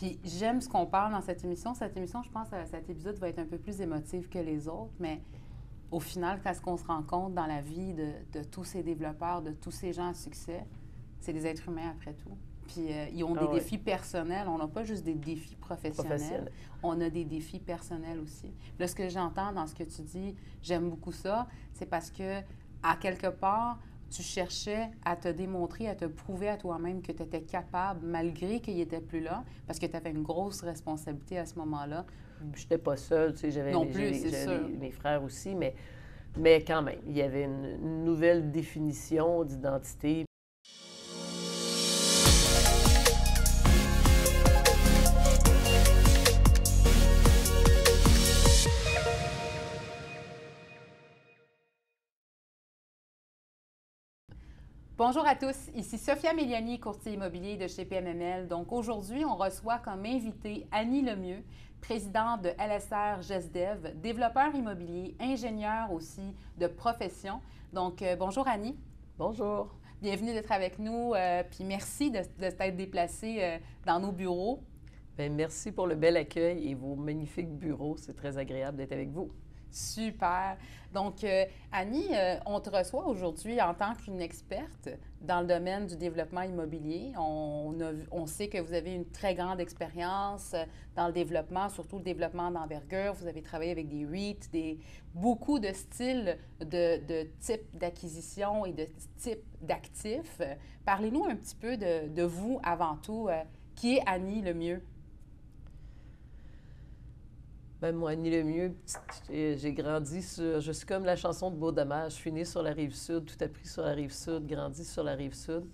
Puis j'aime ce qu'on parle dans cette émission. Cette émission, je pense, cet épisode va être un peu plus émotif que les autres, mais au final, quand on se rend compte dans la vie de tous ces développeurs, de tous ces gens à succès, c'est des êtres humains après tout. Puis ils ont des défis personnels. On n'a pas juste des défis professionnels. On a des défis personnels aussi. Là, ce que j'entends dans ce que tu dis, j'aime beaucoup ça, c'est parce que, à quelque part, tu cherchais à te démontrer, à te prouver à toi-même que tu étais capable, malgré qu'il n'était plus là, parce que tu avais une grosse responsabilité à ce moment-là. Je n'étais pas seule, tu sais, j'avais mes frères aussi, mais quand même, il y avait une nouvelle définition d'identité. Bonjour à tous, ici Sophia Méliani, courtier immobilier de chez PMML. Donc aujourd'hui, on reçoit comme invité Annie Lemieux, présidente de LSR GESDEV, développeur immobilier, ingénieur aussi de profession. Donc bonjour Annie. Bonjour. Bienvenue d'être avec nous, puis merci de t'être déplacée dans nos bureaux. Bien, merci pour le bel accueil et vos magnifiques bureaux. C'est très agréable d'être avec vous. Super. Donc, Annie, on te reçoit aujourd'hui en tant qu'une experte dans le domaine du développement immobilier. On sait que vous avez une très grande expérience dans le développement, surtout le développement d'envergure. Vous avez travaillé avec des REIT, beaucoup de styles de type d'acquisition et de type d'actifs. Parlez-nous un petit peu de vous avant tout. Qui est Annie Lemieux? Ben, moi, Annie Lemieux, j'ai grandi sur... Je suis comme la chanson de Beau Dommage. Je suis née sur la Rive-Sud, tout appris sur la Rive-Sud, grandi sur la Rive-Sud,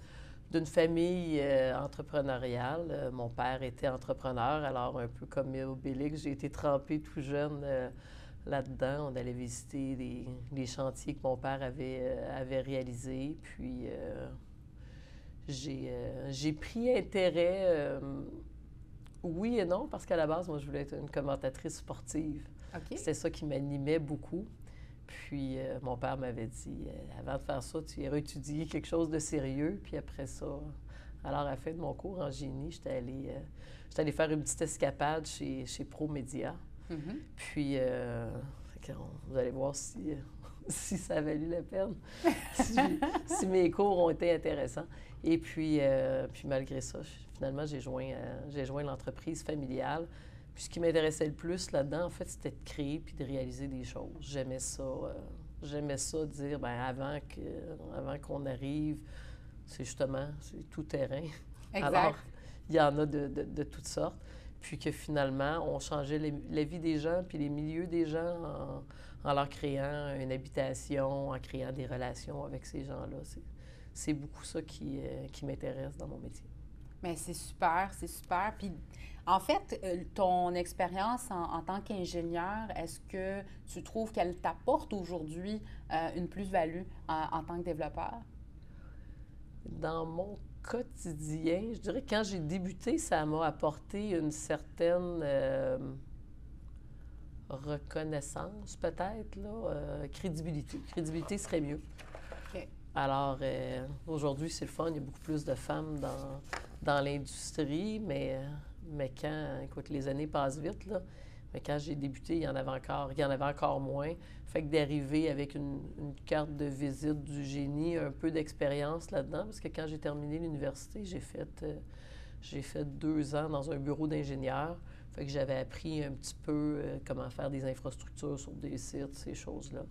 d'une famille entrepreneuriale. Mon père était entrepreneur, alors un peu comme Obélix, j'ai été trempée tout jeune là-dedans. On allait visiter les chantiers que mon père avait réalisés. Puis j'ai pris intérêt... oui et non, parce qu'à la base, moi, je voulais être une commentatrice sportive. Okay. C'était ça qui m'animait beaucoup. Puis, mon père m'avait dit, avant de faire ça, tu iras étudier quelque chose de sérieux. Puis après ça, alors à la fin de mon cours en génie, j'étais allée faire une petite escapade chez ProMédia. Mm-hmm. Puis, vous allez voir si ça a valu la peine, si mes cours ont été intéressants. Et puis malgré ça, finalement, j'ai joint l'entreprise familiale. Puis ce qui m'intéressait le plus là-dedans, en fait, c'était de créer puis de réaliser des choses. J'aimais ça dire, bien, avant qu'on arrive, c'est tout terrain. Exact. Alors, il y en a de toutes sortes. Puis que finalement, on changeait la vie des gens puis les milieux des gens en leur créant une habitation, en créant des relations avec ces gens-là. C'est beaucoup ça qui m'intéresse dans mon métier. Bien, c'est super, c'est super. Puis, en fait, ton expérience en tant qu'ingénieur, est-ce que tu trouves qu'elle t'apporte aujourd'hui une plus-value en tant que développeur? Dans mon quotidien, je dirais que quand j'ai débuté, ça m'a apporté une certaine reconnaissance, peut-être, là, crédibilité. Crédibilité serait mieux. Okay. Alors, aujourd'hui, c'est le fun, il y a beaucoup plus de femmes dans l'industrie, mais écoute, les années passent vite, là. Mais quand j'ai débuté, il y en avait encore moins. Fait que d'arriver avec une carte de visite du génie, un peu d'expérience là-dedans, parce que quand j'ai terminé l'université, j'ai fait 2 ans dans un bureau d'ingénieur. Fait que j'avais appris un petit peu comment faire des infrastructures sur des sites, ces choses-là.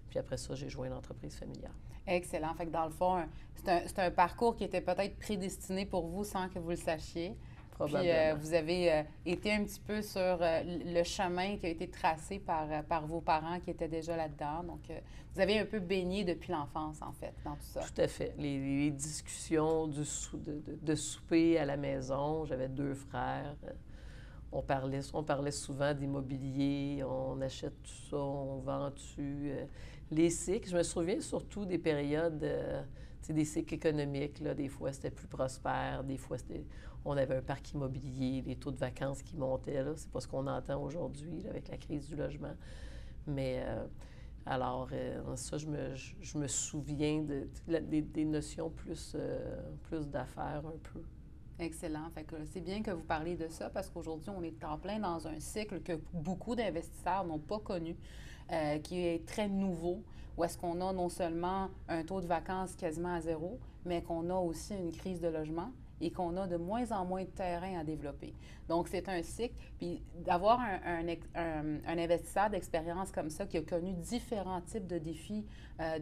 Puis après ça, j'ai joint l'entreprise familiale. Excellent. Fait que dans le fond, c'est un parcours qui était peut-être prédestiné pour vous sans que vous le sachiez. Probablement. Puis vous avez été un petit peu sur le chemin qui a été tracé par vos parents qui étaient déjà là-dedans. Donc, vous avez un peu baigné depuis l'enfance, en fait, dans tout ça. Tout à fait. Les discussions de souper à la maison, j'avais 2 frères. On parlait souvent d'immobilier, on achète tout ça, on vend-tu. Les cycles, je me souviens surtout des périodes, des cycles économiques. Là, des fois, c'était plus prospère, des fois, on avait un parc immobilier, les taux de vacances qui montaient. Là, c'est pas ce qu'on entend aujourd'hui là, avec la crise du logement. Mais alors, ça, je me souviens des notions plus d'affaires un peu. Excellent. Fait que c'est bien que vous parliez de ça parce qu'aujourd'hui, on est en plein dans un cycle que beaucoup d'investisseurs n'ont pas connu, qui est très nouveau, où est-ce qu'on a non seulement un taux de vacances quasiment à zéro, mais qu'on a aussi une crise de logement et qu'on a de moins en moins de terrain à développer. Donc, c'est un cycle. Puis d'avoir un investisseur d'expérience comme ça qui a connu différents types de défis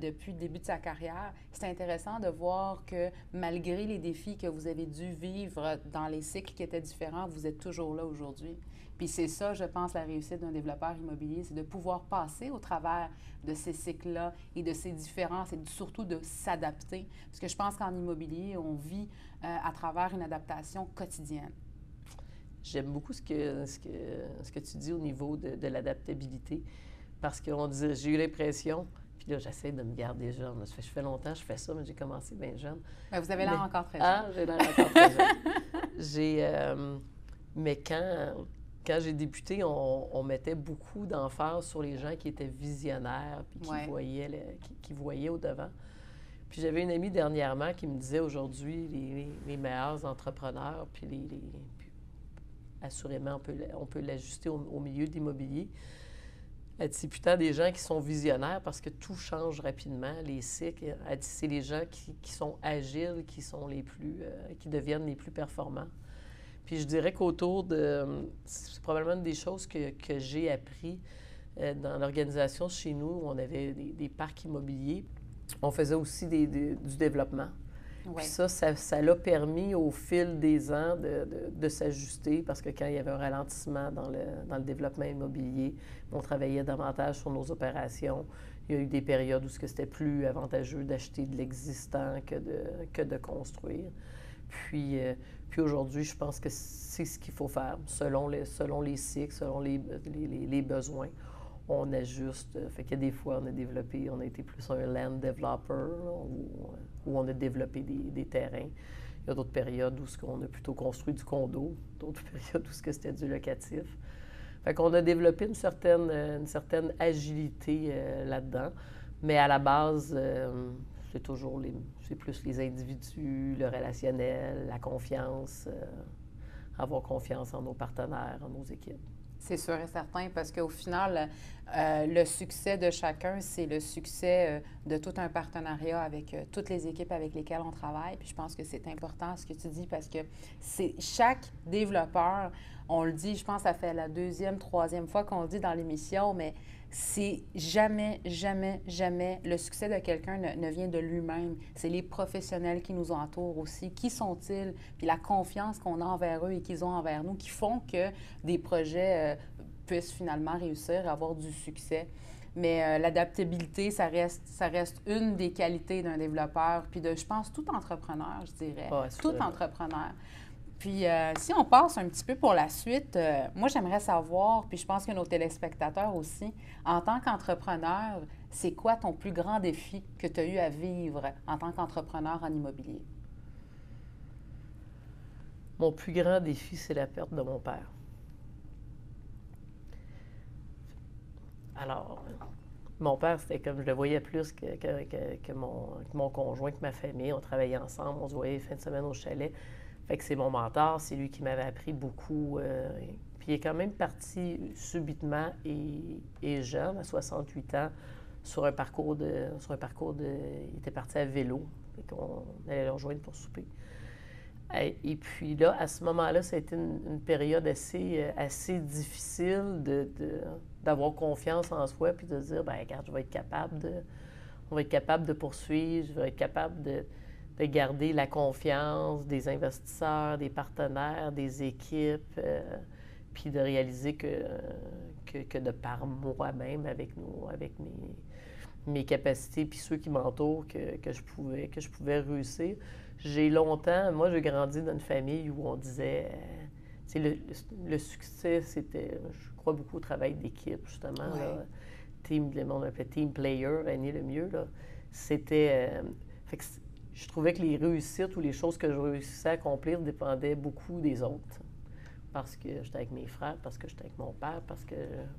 depuis le début de sa carrière, c'est intéressant de voir que malgré les défis que vous avez dû vivre dans les cycles qui étaient différents, vous êtes toujours là aujourd'hui. Puis c'est ça, je pense, la réussite d'un développeur immobilier, c'est de pouvoir passer au travers de ces cycles-là et de ces différences et surtout de s'adapter. Parce que je pense qu'en immobilier, on vit à travers une adaptation quotidienne. J'aime beaucoup ce que tu dis au niveau de l'adaptabilité, parce que j'ai eu l'impression, puis là, j'essaie de me garder jeune. Ça fait longtemps que je fais ça, mais j'ai commencé bien jeune. Bien, vous avez l'air encore très jeune. Ah, j'ai l'air encore très jeune. Mais quand j'ai débuté, on mettait beaucoup d'emphase sur les gens qui étaient visionnaires, puis qui voyaient au-devant. Puis j'avais une amie dernièrement qui me disait aujourd'hui, les meilleurs entrepreneurs, puis assurément, on peut l'ajuster au milieu de l'immobilier. Elle dit, c'est plutôt des gens qui sont visionnaires parce que tout change rapidement, les cycles. Elle dit, c'est les gens qui sont agiles, qui deviennent les plus performants. Puis je dirais c'est probablement une des choses que j'ai appris dans l'organisation chez nous, où on avait des parcs immobiliers. On faisait aussi du développement. Oui. Puis ça l'a permis au fil des ans de s'ajuster, parce que quand il y avait un ralentissement dans le développement immobilier, on travaillait davantage sur nos opérations. Il y a eu des périodes où c'était plus avantageux d'acheter de l'existant que de construire. Puis aujourd'hui, je pense que c'est ce qu'il faut faire, selon les cycles, selon les besoins. On ajuste. Fait qu'il y a des fois, on a été plus un land developer, là, où on a développé des terrains. Il y a d'autres périodes où on a plutôt construit du condo, d'autres périodes où c'était du locatif. Fait qu'on a développé une certaine agilité là-dedans, mais à la base, c'est plus les individus, le relationnel, la confiance, avoir confiance en nos partenaires, en nos équipes. C'est sûr et certain, parce qu'au final, le succès de chacun, c'est le succès de tout un partenariat avec toutes les équipes avec lesquelles on travaille. Puis je pense que c'est important ce que tu dis, parce que chaque développeur, on le dit, je pense que ça fait la deuxième, troisième fois qu'on le dit dans l'émission, mais c'est jamais, jamais, jamais le succès de quelqu'un ne vient de lui-même. C'est les professionnels qui nous entourent aussi. Qui sont-ils? Puis la confiance qu'on a envers eux et qu'ils ont envers nous qui font que des projets puissent finalement réussir à avoir du succès. Mais l'adaptabilité, ça reste une des qualités d'un développeur, puis je pense, tout entrepreneur, je dirais. Ouais, tout entrepreneur. Puis, si on passe un petit peu pour la suite, moi, j'aimerais savoir, puis je pense que nos téléspectateurs aussi, en tant qu'entrepreneur, c'est quoi ton plus grand défi que tu as eu à vivre en tant qu'entrepreneur en immobilier? Mon plus grand défi, c'est la perte de mon père. Alors, mon père, c'était comme je le voyais plus que mon conjoint, que ma famille. On travaillait ensemble, on se voyait fin de semaine au chalet. Fait que c'est mon mentor, c'est lui qui m'avait appris beaucoup. Puis il est quand même parti subitement et jeune, à 68 ans, sur un parcours il était parti à vélo. Fait qu'on allait le rejoindre pour souper. Et puis là, à ce moment-là, ça a été une période assez difficile d'avoir confiance en soi, puis de se dire, bien, regarde, on va être capable de poursuivre, je vais être capable de garder la confiance des investisseurs, des partenaires, des équipes, puis de réaliser que de par moi-même, avec mes capacités, puis ceux qui m'entourent, que je pouvais réussir. J'ai grandi dans une famille où on disait, le succès, c'était, je crois beaucoup au travail d'équipe, justement. Ouais. Là, le monde appelait team player, Annie le mieux, là. C'était, fait que je trouvais que les réussites ou les choses que je réussissais à accomplir dépendaient beaucoup des autres. Parce que j'étais avec mes frères, parce que j'étais avec mon père,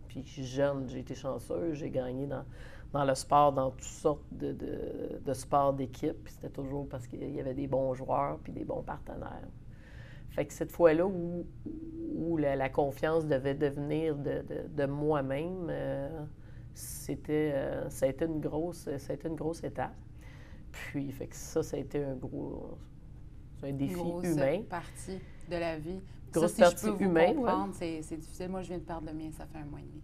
puis jeune, j'ai été chanceuse, j'ai gagné dans le sport, dans toutes sortes de sports d'équipe. Puis c'était toujours parce qu'il y avait des bons joueurs puis des bons partenaires. Fait que cette fois-là où la confiance devait devenir de moi-même, ça a été une grosse étape. Puis, fait que ça a été un défi humain. Grosse partie de la vie. Grosse ça, si partie je peux vous humaine, comprendre, c'est difficile. Moi, je viens de perdre le mien, ça fait 1 mois et demi.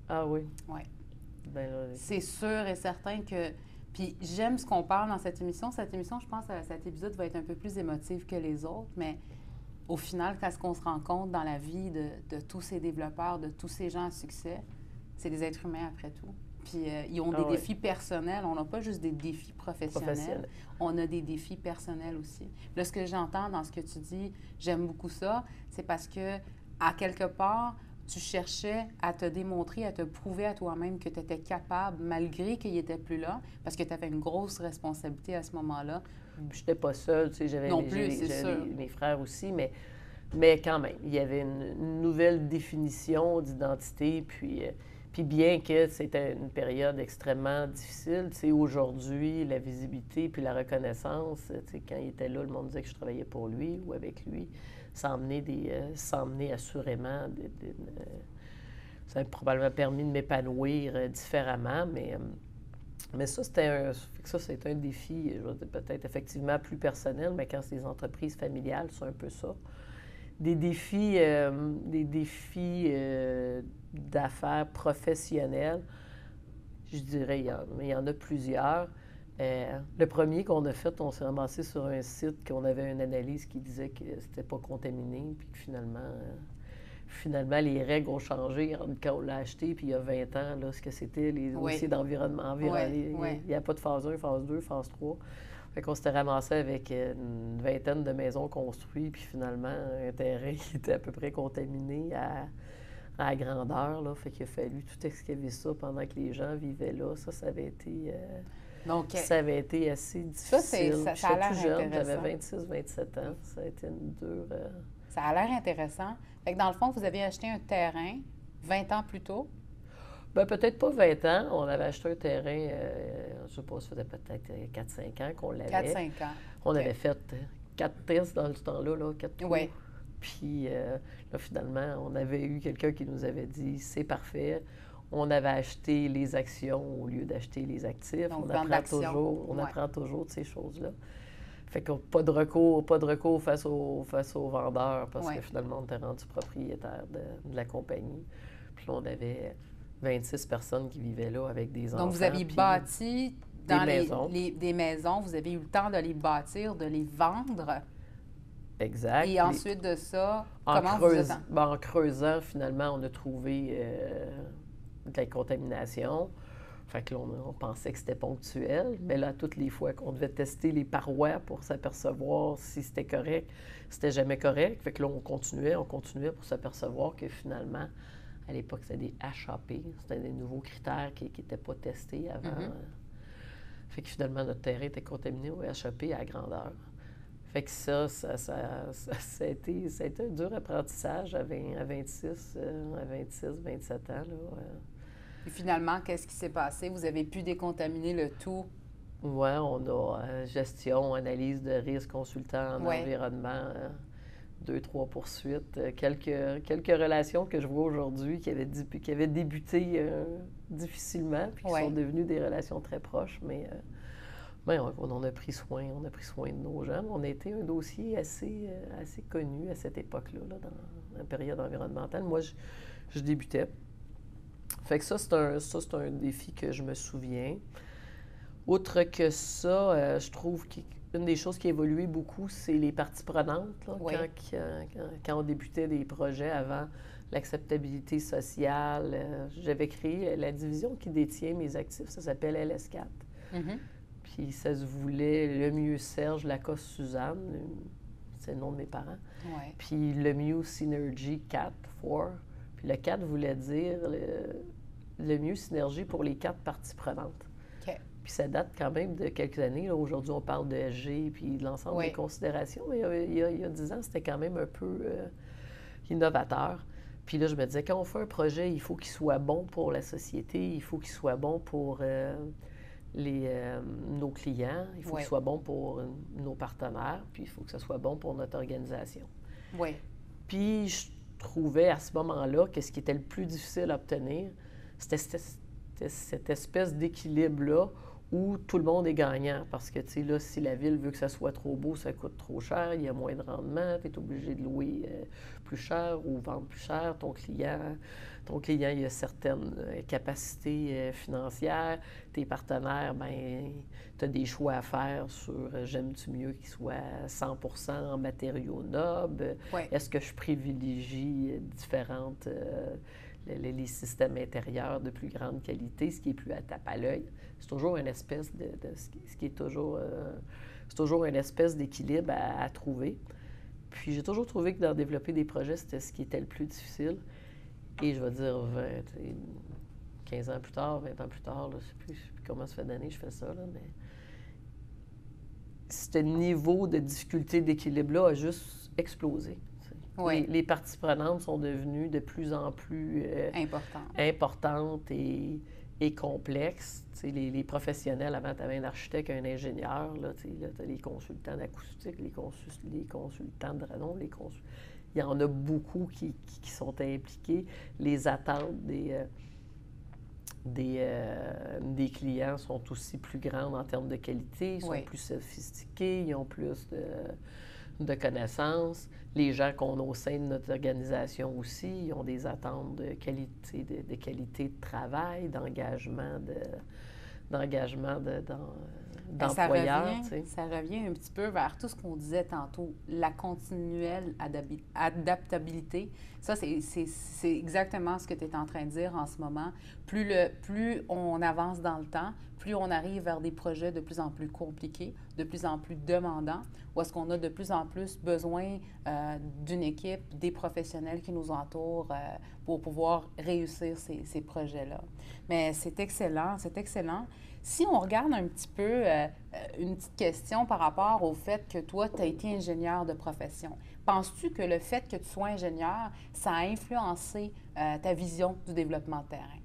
Ah oui? Oui. Ben là, c'est sûr et certain que... Puis j'aime ce qu'on parle dans cette émission. Cette émission, je pense, cet épisode va être un peu plus émotif que les autres, mais au final, quand on se rend compte dans la vie de tous ces développeurs, de tous ces gens à succès, c'est des êtres humains après tout. Puis ils ont des défis personnels. On n'a pas juste des défis professionnels. On a des défis personnels aussi. Là, ce que j'entends dans ce que tu dis, j'aime beaucoup ça, c'est parce que, à quelque part, tu cherchais à te démontrer, à te prouver à toi-même que tu étais capable, malgré qu'il n'était plus là, parce que tu avais une grosse responsabilité à ce moment-là. Je n'étais pas seule, tu sais, j'avais mes frères aussi, mais quand même, il y avait une nouvelle définition d'identité, puis bien que c'était une période extrêmement difficile, tu sais, aujourd'hui, la visibilité puis la reconnaissance, tu sais, quand il était là, le monde disait que je travaillais pour lui ou avec lui, ça emmenait assurément, ça a probablement permis de m'épanouir différemment, mais ça, c'était un défi, je vais dire, peut-être effectivement plus personnel, mais quand c'est des entreprises familiales, c'est un peu ça. Des défis d'affaires professionnelles, je dirais, il y en a plusieurs. Le premier qu'on a fait, on s'est ramassé sur un site qu'on avait une analyse qui disait que c'était pas contaminé, puis que finalement, les règles ont changé quand on l'a acheté, puis il y a 20 ans, là, ce que c'était les dossiers d'environnement. Il n'y a pas de phase 1, phase 2, phase 3. Fait qu'on s'était ramassé avec une vingtaine de maisons construites, puis finalement, un terrain qui était à peu près contaminé à grandeur, là. Fait qu'il a fallu tout excaver ça pendant que les gens vivaient là. Ça avait été... ça avait été assez difficile. Ça a l'air jeune, intéressant. J'avais 26-27 ans. Ça a été une dure... Ça a l'air intéressant. Fait que dans le fond, vous avez acheté un terrain 20 ans plus tôt? Bien, peut-être pas 20 ans. On avait acheté un terrain, je ne sais pas, ça faisait peut-être 4-5 ans qu'on l'avait. 4-5 ans. On avait fait 4 tests dans ce temps-là, 4 tours. Oui. Puis là, finalement, on avait eu quelqu'un qui nous avait dit « c'est parfait ». On avait acheté les actions au lieu d'acheter les actifs. Donc, on apprend toujours de ces choses-là. Fait que pas de recours face aux vendeurs parce que finalement, on était rendu propriétaire de la compagnie. Puis là, on avait 26 personnes qui vivaient là avec des enfants. Donc, vous aviez bâti des maisons. Vous avez eu le temps de les bâtir, de les vendre. Exact. Et ensuite de ça, comment vous êtes... En creusant, finalement, on a trouvé de la contamination. Fait que là, on pensait que c'était ponctuel, mais là, toutes les fois qu'on devait tester les parois pour s'apercevoir si c'était correct, c'était jamais correct. Fait que là, on continuait pour s'apercevoir que finalement, à l'époque, c'était des HAP, c'était des nouveaux critères qui n'étaient pas testés avant. Fait que finalement, notre terrain était contaminé au HAP à grandeur. Fait que ça a été un dur apprentissage à 26, 27 ans, là. Et finalement, qu'est-ce qui s'est passé? Vous avez pu décontaminer le tout? Oui, on a gestion, analyse de risque, consultant en environnement, 2-3 poursuites, quelques relations que je vois aujourd'hui qui avaient débuté difficilement puis qui sont devenues des relations très proches, mais on en a pris soin, de nos gens. On a été un dossier assez connu à cette époque-là, là, dans la période environnementale. Moi, je débutais. Fait que ça, c'est un défi que je me souviens. Outre que ça, je trouve qu'une des choses qui a évolué beaucoup, c'est les parties prenantes. Là, quand on débutait des projets avant l'acceptabilité sociale, j'avais créé la division qui détient mes actifs. Ça s'appelle LS4. Puis ça se voulait le mieux Serge Lacoste-Suzanne, c'est le nom de mes parents. Puis le mieux Synergy 4. Puis le 4 voulait dire le mieux synergie pour les 4 parties prenantes. Puis ça date quand même de quelques années. Là. Aujourd'hui, on parle de SG puis de l'ensemble des considérations. Mais il y a 10 ans, c'était quand même un peu innovateur. Puis là, je me disais, quand on fait un projet, il faut qu'il soit bon pour la société, il faut qu'il soit bon pour nos clients, il faut qu'il soit bon pour nos partenaires, puis il faut que ce soit bon pour notre organisation. Oui. Puis je trouvais à ce moment-là que ce qui était le plus difficile à obtenir, c'était cette espèce d'équilibre-là où tout le monde est gagnant. Parce que, tu sais, là, si la ville veut que ça soit trop beau, ça coûte trop cher, il y a moins de rendement, tu es obligé de louer plus cher ou vendre plus cher. Ton client, il a certaines capacités financières. Tes partenaires, bien, tu as des choix à faire sur j'aime-tu mieux qu'il soit 100% en matériaux nobles? Ouais. Est-ce que je privilégie différentes... les systèmes intérieurs de plus grande qualité, ce qui est plus à tape à l'œil. C'est toujours une espèce c'est toujours une espèce d'équilibre à trouver. Puis j'ai toujours trouvé que d'en développer des projets, c'était ce qui était le plus difficile. Et je vais dire 15 ans plus tard, 20 ans plus tard, là, je ne sais plus comment ça fait d'années que je fais ça, là, mais ce niveau de difficulté d'équilibre-là a juste explosé. Oui. Les parties prenantes sont devenues de plus en plus importantes et complexes. Les professionnels, avant, tu avais un architecte, un ingénieur, là, tu as les consultants d'acoustique, les consultants de radon, il y en a beaucoup qui sont impliqués. Les attentes des clients sont aussi plus grandes en termes de qualité, ils sont plus sophistiqués, ils ont plus de connaissances. Les gens qu'on a au sein de notre organisation aussi, ils ont des attentes de qualité de travail, d'engagement d'employeurs. Ça revient un petit peu vers tout ce qu'on disait tantôt, la continuelle adaptabilité. Ça, c'est exactement ce que tu es en train de dire en ce moment. Plus on avance dans le temps, plus on arrive vers des projets de plus en plus compliqués, de plus en plus demandants, où est-ce qu'on a de plus en plus besoin d'une équipe, des professionnels qui nous entourent pour pouvoir réussir ces projets-là. Mais c'est excellent, c'est excellent. Si on regarde un petit peu une petite question par rapport au fait que toi, tu as été ingénieur de profession, penses-tu que le fait que tu sois ingénieur, ça a influencé ta vision du développement de terrain?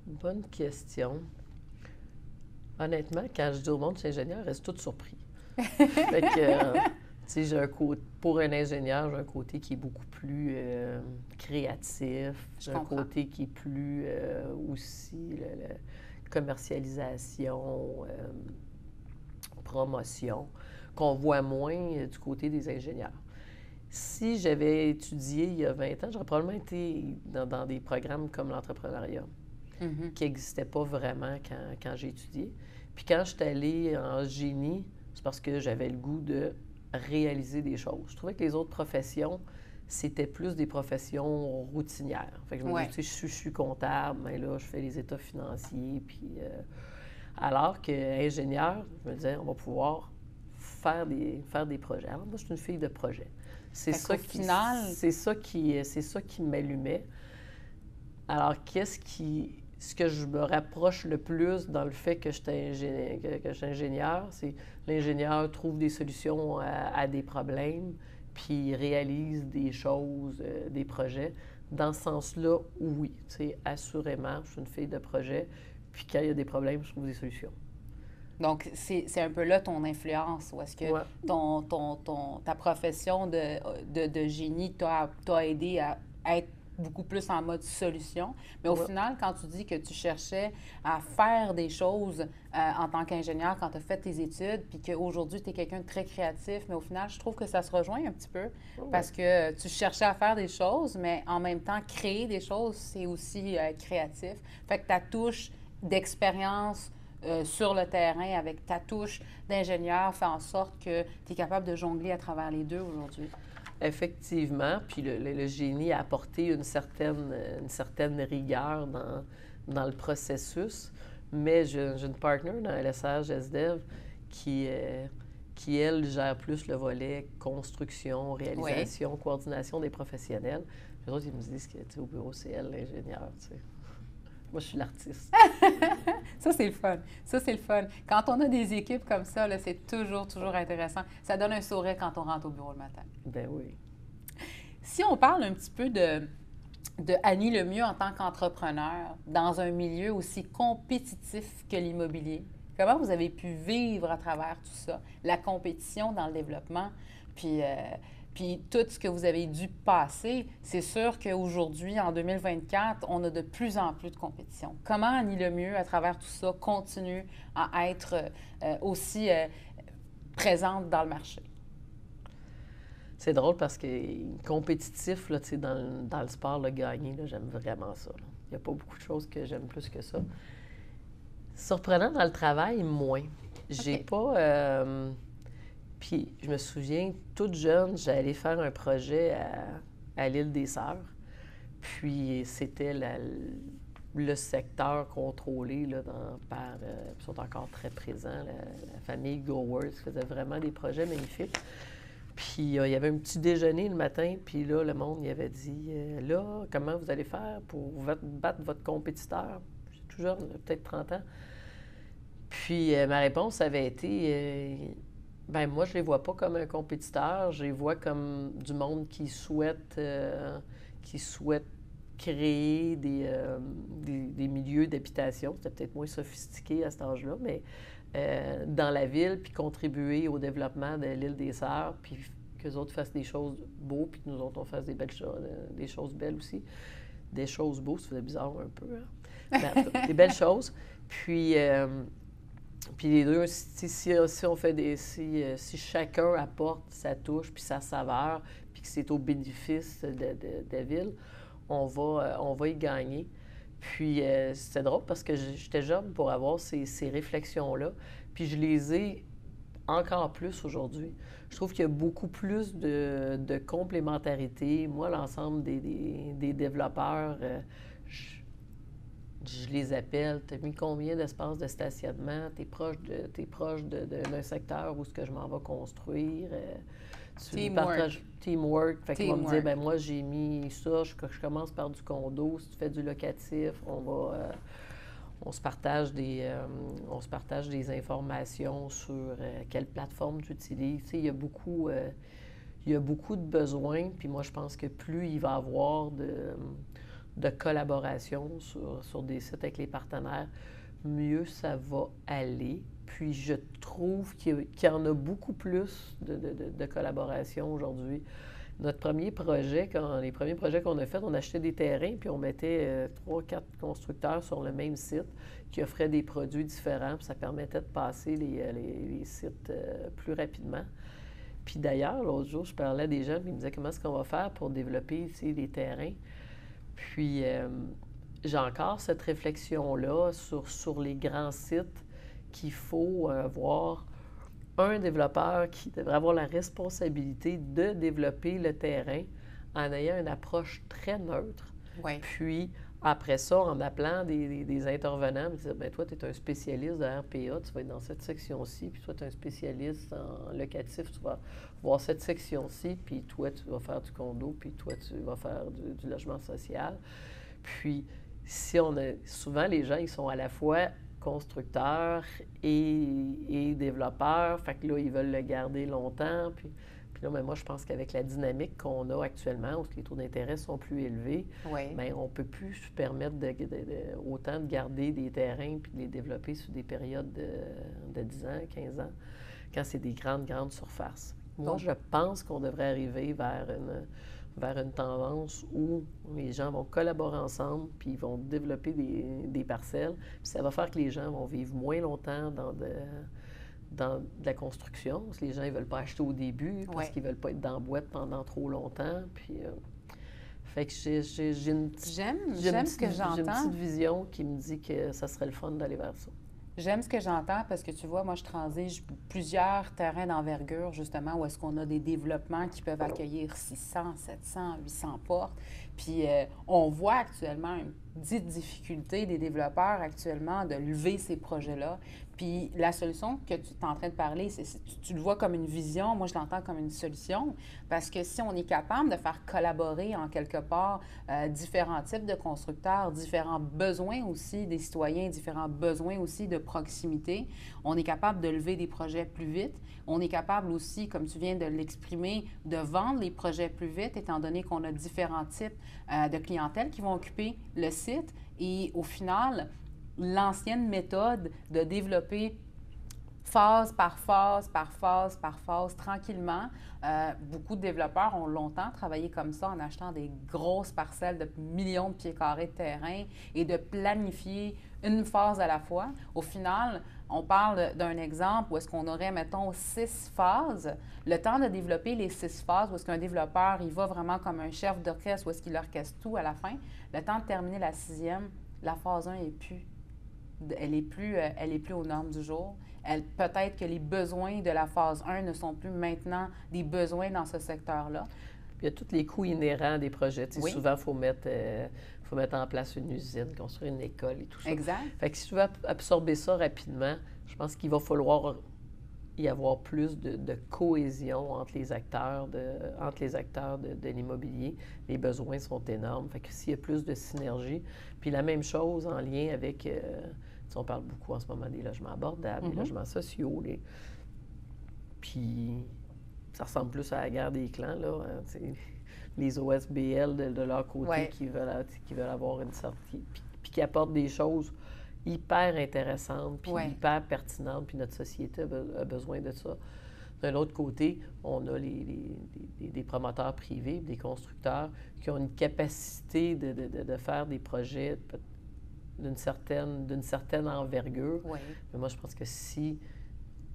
Bonne question. Honnêtement, quand je dis au monde que je suis ingénieur, ils restent tous surpris. Fait que, tu sais, pour un ingénieur, j'ai un côté qui est beaucoup plus créatif. J'ai un côté qui est plus aussi commercialisation, promotion, qu'on voit moins du côté des ingénieurs. Si j'avais étudié il y a 20 ans, j'aurais probablement été dans des programmes comme l'entrepreneuriat, qui n'existaient pas vraiment quand j'ai étudié. Puis quand je suis allée en génie, c'est parce que j'avais le goût de réaliser des choses. Je trouvais que les autres professions, c'était plus des professions routinières. Fait que je me disais, tu sais, je suis comptable, mais là, je fais les états financiers. Puis, alors qu'ingénieur, je me disais, on va pouvoir faire des projets. Alors, moi, je suis une fille de projet. C'est ça qui m'allumait. Alors, ce que je me rapproche le plus dans le fait que je suis ingénieur, c'est l'ingénieur trouve des solutions à des problèmes, puis réalise des choses, des projets. Dans ce sens-là, oui, tu sais, assurément, je suis une fille de projet, puis quand il y a des problèmes, je trouve des solutions. Donc, c'est un peu là ton influence, ou est-ce que ta profession de génie t'a aidé à être beaucoup plus en mode solution. Mais au final, quand tu dis que tu cherchais à faire des choses en tant qu'ingénieur quand tu as fait tes études, puis qu'aujourd'hui, tu es quelqu'un de très créatif, mais au final, je trouve que ça se rejoint un petit peu parce que tu cherchais à faire des choses, mais en même temps, créer des choses, c'est aussi créatif. Fait que ta touche d'expérience sur le terrain avec ta touche d'ingénieur fait en sorte que tu es capable de jongler à travers les deux aujourd'hui. Effectivement, puis le génie a apporté une certaine rigueur dans le processus, mais j'ai une partner dans LSH SDEV qui, elle, gère plus le volet construction, réalisation, coordination des professionnels. Les autres, ils me disent que, tu sais, au bureau, c'est elle, l'ingénieur, tu sais. Moi, je suis l'artiste. Ça, c'est le fun. Ça, c'est le fun. Quand on a des équipes comme ça, là, c'est toujours intéressant. Ça donne un sourire quand on rentre au bureau le matin. Ben oui. Si on parle un petit peu de Annie Lemieux en tant qu'entrepreneur dans un milieu aussi compétitif que l'immobilier, Comment vous avez pu vivre à travers tout ça, la compétition dans le développement, puis tout ce que vous avez dû passer? C'est sûr qu'aujourd'hui, en 2024, on a de plus en plus de compétition. Comment Annie Lemieux, à travers tout ça, continue à être aussi présente dans le marché? C'est drôle parce que compétitif, là, dans le sport, le gagner, là, j'aime vraiment ça. Là. Il n'y a pas beaucoup de choses que j'aime plus que ça. Surprenant dans le travail, moins. J'ai pas... Puis je me souviens, toute jeune, j'allais faire un projet à l'île des Sœurs. Puis c'était le secteur contrôlé là, par... ils sont encore très présents, la famille Goworth faisait vraiment des projets magnifiques. Puis il y avait un petit déjeuner le matin, puis là, le monde, il avait dit « Là, comment vous allez faire pour battre votre compétiteur? » J'ai tout jeune, peut-être 30 ans. Puis ma réponse avait été ben moi, je les vois pas comme un compétiteur, je les vois comme du monde qui souhaite créer des milieux d'habitation. C'était peut-être moins sophistiqué à cet âge-là, mais dans la ville, puis contribuer au développement de l'île des Sœurs, puis qu'eux autres fassent des choses beaux, puis que nous autres, on fasse des choses belles aussi. Des choses beaux, ça faisait bizarre un peu, hein? Mais, des belles choses. Puis les deux, si on fait si chacun apporte sa touche, puis sa saveur, puis que c'est au bénéfice de la ville, on va y gagner. Puis c'était drôle parce que j'étais jeune pour avoir ces réflexions-là, puis je les ai encore plus aujourd'hui. Je trouve qu'il y a beaucoup plus de complémentarité. Moi, l'ensemble des développeurs, je les appelle. Tu as mis combien d'espaces de stationnement? Tu es proche d'un secteur où ce que je m'en vais construire? Teamwork. Fait qu'ils vont me dire, ben moi, j'ai mis ça, je commence par du condo. Si tu fais du locatif, on se partage des informations sur quelle plateforme tu utilises. Tu sais, il y a beaucoup de besoins. Puis moi, je pense que plus il va y avoir de collaboration sur des sites avec les partenaires, mieux ça va aller. Puis je trouve qu'il y en a beaucoup plus de collaboration aujourd'hui. Notre premier projet, les premiers projets qu'on a faits, on achetait des terrains, puis on mettait 3-4 constructeurs sur le même site qui offraient des produits différents, puis ça permettait de passer les sites plus rapidement. Puis d'ailleurs, l'autre jour, je parlais à des gens, puis ils me disaient comment est-ce qu'on va faire pour développer ici les terrains. Puis j'ai encore cette réflexion-là sur les grands sites qu'il faut avoir un développeur qui devrait avoir la responsabilité de développer le terrain en ayant une approche très neutre. Oui. Puis, après ça, en appelant des intervenants, me dire, bien, toi, tu es un spécialiste de RPA, tu vas être dans cette section-ci, puis toi, tu es un spécialiste en locatif, tu vas voir cette section-ci, puis toi, tu vas faire du condo, puis toi, tu vas faire du logement social. Puis, souvent, les gens, ils sont à la fois constructeurs et développeurs, fait que là, ils veulent le garder longtemps, puis là, mais moi, je pense qu'avec la dynamique qu'on a actuellement, où les taux d'intérêt sont plus élevés, oui. Bien, on ne peut plus se permettre autant de garder des terrains puis de les développer sur des périodes de 10 ans, 15 ans, quand c'est des grandes surfaces. Moi, je pense qu'on devrait arriver vers une tendance où les gens vont collaborer ensemble puis ils vont développer des parcelles. Puis ça va faire que les gens vont vivre moins longtemps dans de la construction, parce que les gens ne veulent pas acheter au début, parce qu'ils ne veulent pas être dans la boîte pendant trop longtemps. Puis, fait que j'ai une petite vision qui me dit que ça serait le fun d'aller vers ça. J'aime ce que j'entends parce que tu vois, moi, je transige plusieurs terrains d'envergure, justement, où est-ce qu'on a des développements qui peuvent accueillir 600, 700, 800 portes. Puis on voit actuellement une dite difficulté des développeurs actuellement de lever ces projets-là. Puis la solution que tu es en train de parler, tu le vois comme une vision, moi je l'entends comme une solution, parce que si on est capable de faire collaborer en quelque part différents types de constructeurs, différents besoins aussi des citoyens, différents besoins aussi de proximité, on est capable de lever des projets plus vite. On est capable aussi, comme tu viens de l'exprimer, de vendre les projets plus vite, étant donné qu'on a différents types de clientèle qui vont occuper le site. Et au final, l'ancienne méthode de développer phase par phase, par phase, par phase, tranquillement. Beaucoup de développeurs ont longtemps travaillé comme ça en achetant des grosses parcelles de millions de pieds carrés de terrain et de planifier une phase à la fois. Au final, on parle d'un exemple où est-ce qu'on aurait, mettons, 6 phases. Le temps de développer les 6 phases, où est-ce qu'un développeur, il va vraiment comme un chef d'orchestre, où est-ce qu'il orchestre tout à la fin. Le temps de terminer la 6e, la phase 1 est plus, elle est plus aux normes du jour. Peut-être que les besoins de la phase 1 ne sont plus maintenant des besoins dans ce secteur-là. Puis il y a tous les coûts inhérents des projets. Oui. Souvent, il faut mettre en place une usine, construire une école et tout ça. Exact. Fait que si tu veux absorber ça rapidement, je pense qu'il va falloir y avoir plus de cohésion entre les acteurs de l'immobilier. Les besoins sont énormes. Fait que s'il y a plus de synergie, puis la même chose en lien avec... on parle beaucoup en ce moment des logements abordables, des logements sociaux. Puis ça ressemble plus à la guerre des clans, là. Les OSBL de leur côté qui veulent avoir une sortie, puis qui apportent des choses hyper intéressantes, puis hyper pertinentes, puis notre société a besoin de ça. D'un autre côté, on a des promoteurs privés, des constructeurs qui ont une capacité de faire des projets d'une certaine envergure. Oui. Mais moi, je pense que si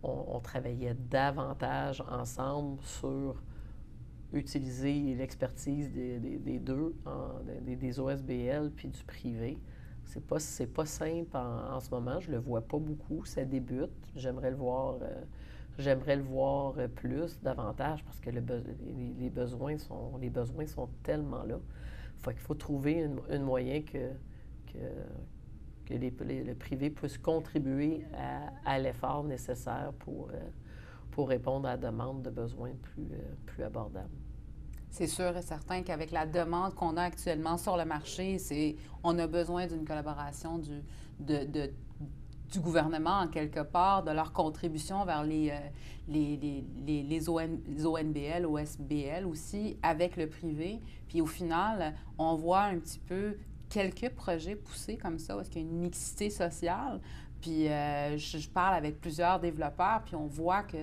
on travaillait davantage ensemble sur utiliser l'expertise des deux, des OSBL puis du privé, c'est pas simple en ce moment. Je le vois pas beaucoup. Ça débute. J'aimerais le voir plus, davantage, parce que les besoins sont tellement là. Fait qu'il faut trouver un moyen que le privé puisse contribuer à l'effort nécessaire pour répondre à la demande de besoins plus abordables. C'est sûr et certain qu'avec la demande qu'on a actuellement sur le marché, on a besoin d'une collaboration du gouvernement, en quelque part, de leur contribution vers les ONBL, OSBL aussi, avec le privé. Puis au final, on voit un petit peu quelques projets poussés comme ça, où est-ce qu'il y a une mixité sociale. Puis je parle avec plusieurs développeurs, puis on voit que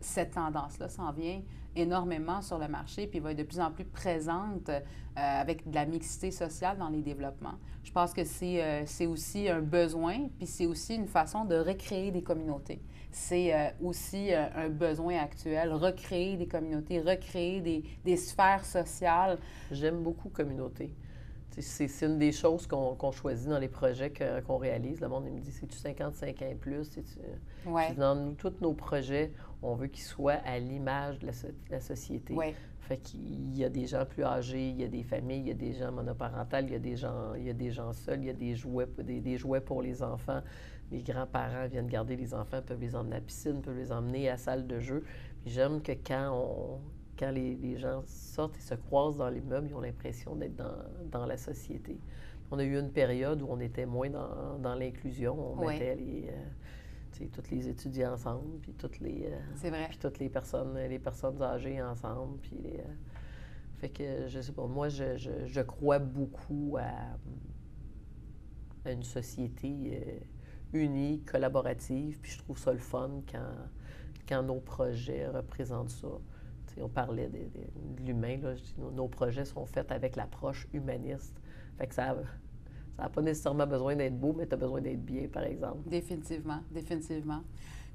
cette tendance-là s'en vient énormément sur le marché, puis va être de plus en plus présente avec de la mixité sociale dans les développements. Je pense que c'est aussi un besoin, puis c'est aussi une façon de recréer des communautés. C'est aussi un besoin actuel, recréer des communautés, recréer des sphères sociales. J'aime beaucoup communauté. C'est une des choses qu'on choisit dans les projets qu'on réalise. Le monde il me dit, c'est-tu 55 ans et plus? Ouais. Dans tous nos projets, on veut qu'ils soient à l'image de la société. Ouais. Fait qu'il y a des gens plus âgés, il y a des familles, il y a des gens monoparentales, il y a des gens seuls, il y a des jouets pour les enfants. Les grands-parents viennent garder les enfants, peuvent les emmener à la piscine, peuvent les emmener à la salle de jeu. Puis j'aime que quand les gens sortent et se croisent dans l'immeuble, ils ont l'impression d'être dans la société. On a eu une période où on était moins dans l'inclusion. On mettait tous les étudiants ensemble, puis toutes les personnes âgées ensemble. Puis fait que, je sais pas, moi, je crois beaucoup à une société unie, collaborative, puis je trouve ça le fun quand nos projets représentent ça. On parlait de l'humain, là. Nos projets sont faits avec l'approche humaniste. Fait que ça n'a pas nécessairement besoin d'être beau, mais tu as besoin d'être bien, par exemple. Définitivement, définitivement.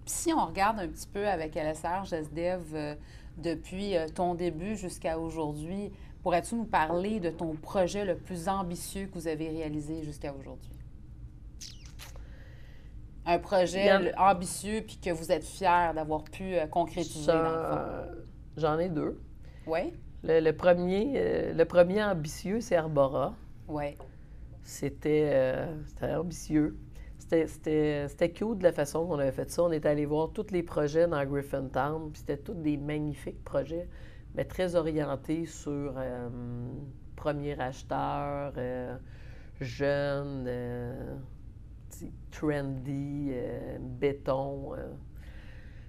Puis si on regarde un petit peu avec LSR GESDEV depuis ton début jusqu'à aujourd'hui, pourrais-tu nous parler de ton projet le plus ambitieux que vous avez réalisé jusqu'à aujourd'hui? Un projet ambitieux puis que vous êtes fiers d'avoir pu concrétiser dans le fond. J'en ai deux. Oui. Le premier ambitieux, c'est Arbora. Oui. C'était ambitieux. C'était cute de la façon qu'on avait fait ça. On est allé voir tous les projets dans Griffintown, puis c'était tous des magnifiques projets, mais très orientés sur premier acheteur, jeune, trendy, béton.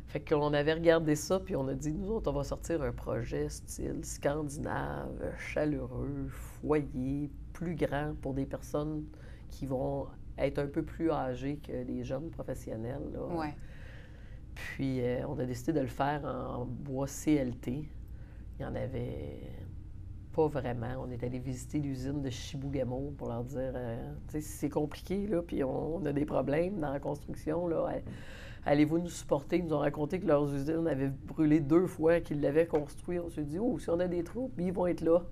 Fait qu'on avait regardé ça, puis on a dit, nous autres, on va sortir un projet style scandinave, chaleureux, foyer, plus grand pour des personnes qui vont être un peu plus âgées que les jeunes professionnels. Ouais. Puis, on a décidé de le faire en bois CLT. Il n'y en avait pas vraiment. On est allé visiter l'usine de Chibougamau pour leur dire, tu sais, si c'est compliqué, là, puis on a des problèmes dans la construction, là, allez-vous nous supporter? Ils nous ont raconté que leurs usines avaient brûlé 2 fois, qu'ils l'avaient construit. On s'est dit, oh, si on a des trous, ils vont être là.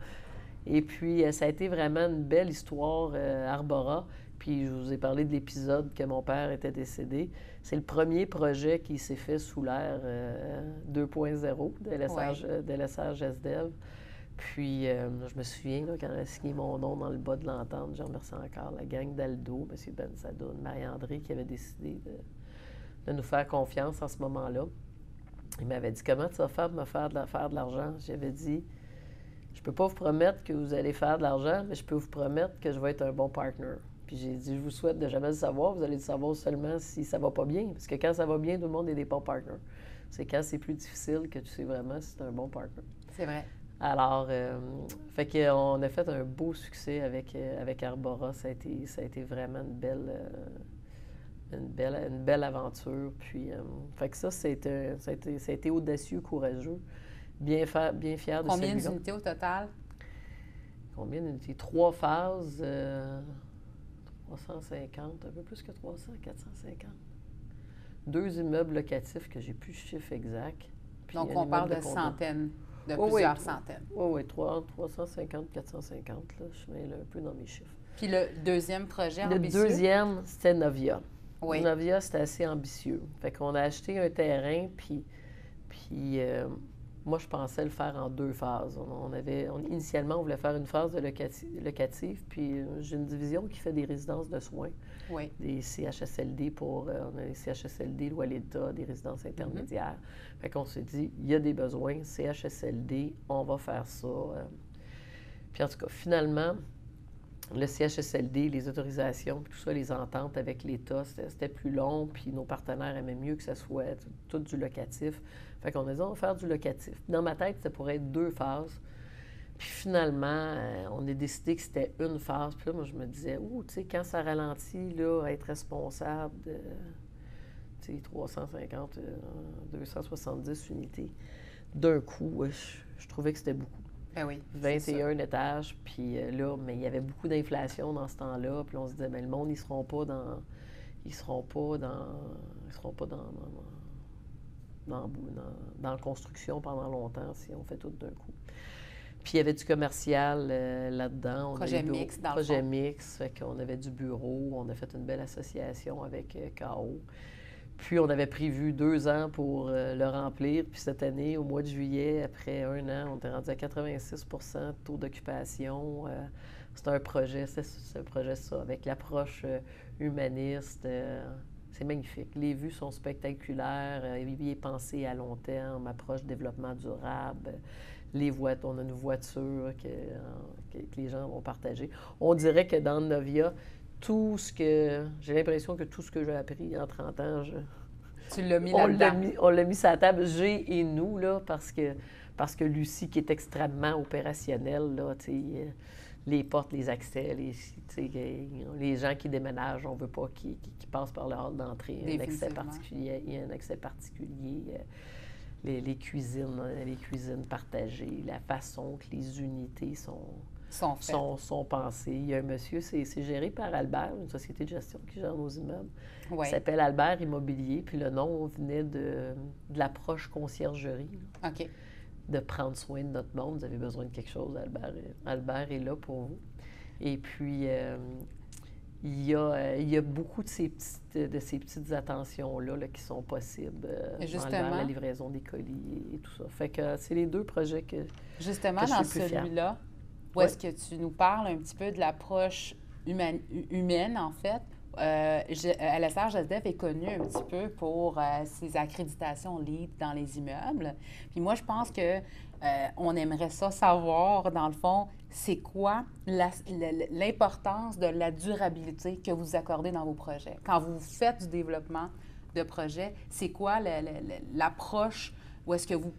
Et puis, ça a été vraiment une belle histoire, Arbora. Puis, je vous ai parlé de l'épisode que mon père était décédé. C'est le premier projet qui s'est fait sous l'ère 2.0 de l'essage SDEV. Puis, je me souviens, là, quand elle a signé mon nom dans le bas de l'entente, je remercie encore la gang d'Aldo, M. Ben Sadoun, Marie-André, qui avait décidé de nous faire confiance en ce moment-là. Il m'avait dit, comment tu vas faire pour me faire de l'argent? J'avais dit, je peux pas vous promettre que vous allez faire de l'argent, mais je peux vous promettre que je vais être un bon partner. Puis j'ai dit, je vous souhaite de jamais le savoir, vous allez le savoir seulement si ça va pas bien. Parce que quand ça va bien, tout le monde est des bons partners. C'est quand c'est plus difficile que tu sais vraiment si c'est un bon partner. C'est vrai. Alors, fait qu'on a fait un beau succès avec Arbora. Ça a été vraiment une belle aventure. Puis, fait que ça a été audacieux, courageux. Bien fier de celui-là. Combien d'unités au total? Combien d'unités? 3 phases, 350, un peu plus que 300, 450. 2 immeubles locatifs que j'ai plus le chiffre exact. Puis donc, on parle de centaines, de plusieurs centaines. Oui, 350, 450, là, je suis mêlée un peu dans mes chiffres. Puis le deuxième projet ambitieux? Le deuxième, c'était Novia. Oui. Novia, c'était assez ambitieux. Fait qu'on a acheté un terrain, puis moi, je pensais le faire en 2 phases. Initialement, on voulait faire une phase de locative, puis j'ai une division qui fait des résidences de soins, des CHSLD on a des CHSLD, Lois-l'État, des résidences intermédiaires. Fait qu'on s'est dit, il y a des besoins, CHSLD, on va faire ça. Puis en tout cas, finalement, le CHSLD, les autorisations, puis tout ça, les ententes avec l'État, c'était plus long, puis nos partenaires aimaient mieux que ce soit tout du locatif. Fait qu'on a dit, on va faire du locatif. Puis dans ma tête, ça pourrait être 2 phases. Puis finalement, on a décidé que c'était une phase. Puis là, moi, je me disais, tu sais, quand ça ralentit, là, être responsable de, tu sais, 350, 270 unités, d'un coup, je trouvais que c'était beaucoup. Ben oui, 21 étages, puis là, mais il y avait beaucoup d'inflation dans ce temps-là, puis on se disait, bien, le monde, ils seront pas dans la construction pendant longtemps si on fait tout d'un coup. Puis il y avait du commercial là-dedans. Projet mix, dans le Projet fond. mix, fait qu'on avait du bureau, on a fait une belle association avec KO. Puis on avait prévu 2 ans pour le remplir. Puis cette année, au mois de juillet, après 1 an, on était rendu à 86 de taux d'occupation. C'est un projet, ça, avec l'approche humaniste. C'est magnifique. Les vues sont spectaculaires. Il est pensé à long terme, approche développement durable. On a une voiture que les gens vont partager. On dirait que dans Novia, j'ai l'impression que tout ce que j'ai appris en 30 ans, tu l'as mis là-dedans. On l'a mis sur la table, j'ai et nous, là, parce que Lucie, qui est extrêmement opérationnelle, là, les portes, les accès, les gens qui déménagent, on ne veut pas qu'ils passent par le hall d'entrée. Il y a un accès particulier. Les cuisines partagées, la façon que les unités sont pensées. Il y a un monsieur, c'est géré par Albert, une société de gestion qui gère nos immeubles. Oui. Il s'appelle Albert Immobilier, puis le nom venait de l'approche conciergerie. Là. OK. De prendre soin de notre monde. Vous avez besoin de quelque chose, Albert est là pour vous. Et puis, il y a beaucoup de ces petites attentions-là là, qui sont possibles dans la livraison des colis et tout ça. Fait que c'est les 2 projets que justement, dans celui-là, où est-ce que tu nous parles un petit peu de l'approche humaine, en fait? LSR GESDEF est connu un petit peu pour ses accréditations LEED dans les immeubles. Puis moi, je pense que on aimerait ça savoir, dans le fond, c'est quoi l'importance de la durabilité que vous accordez dans vos projets. Quand vous faites du développement de projets, c'est quoi l'approche où est-ce que vous,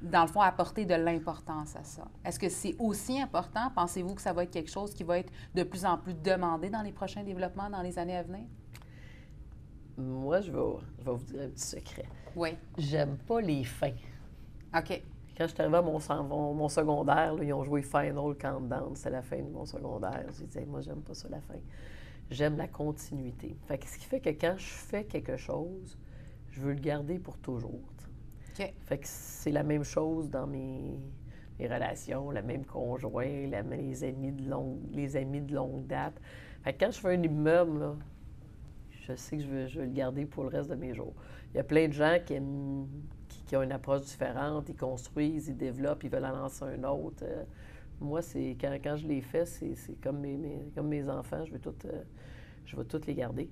dans le fond, apportez de l'importance à ça? Est-ce que c'est aussi important? Pensez-vous que ça va être quelque chose qui va être de plus en plus demandé dans les prochains développements dans les années à venir? Moi, je vais vous dire un petit secret. Oui. J'aime pas les fins. OK. Quand je suis arrivée à mon secondaire, là, ils ont joué Final Countdown. C'est la fin de mon secondaire. J'ai dit, hey, moi, j'aime pas ça, la fin. J'aime la continuité. Fait que ce qui fait que quand je fais quelque chose, je veux le garder pour toujours. OK. Fait que c'est la même chose dans mes relations, le même conjoint, les amis de longue date. Fait que quand je fais un immeuble, là, je sais que je veux le garder pour le reste de mes jours. Il y a plein de gens qui ont une approche différente, ils construisent, ils développent, ils veulent en lancer un autre. Moi, c'est quand je les fais, c'est comme mes enfants, je veux toutes les garder.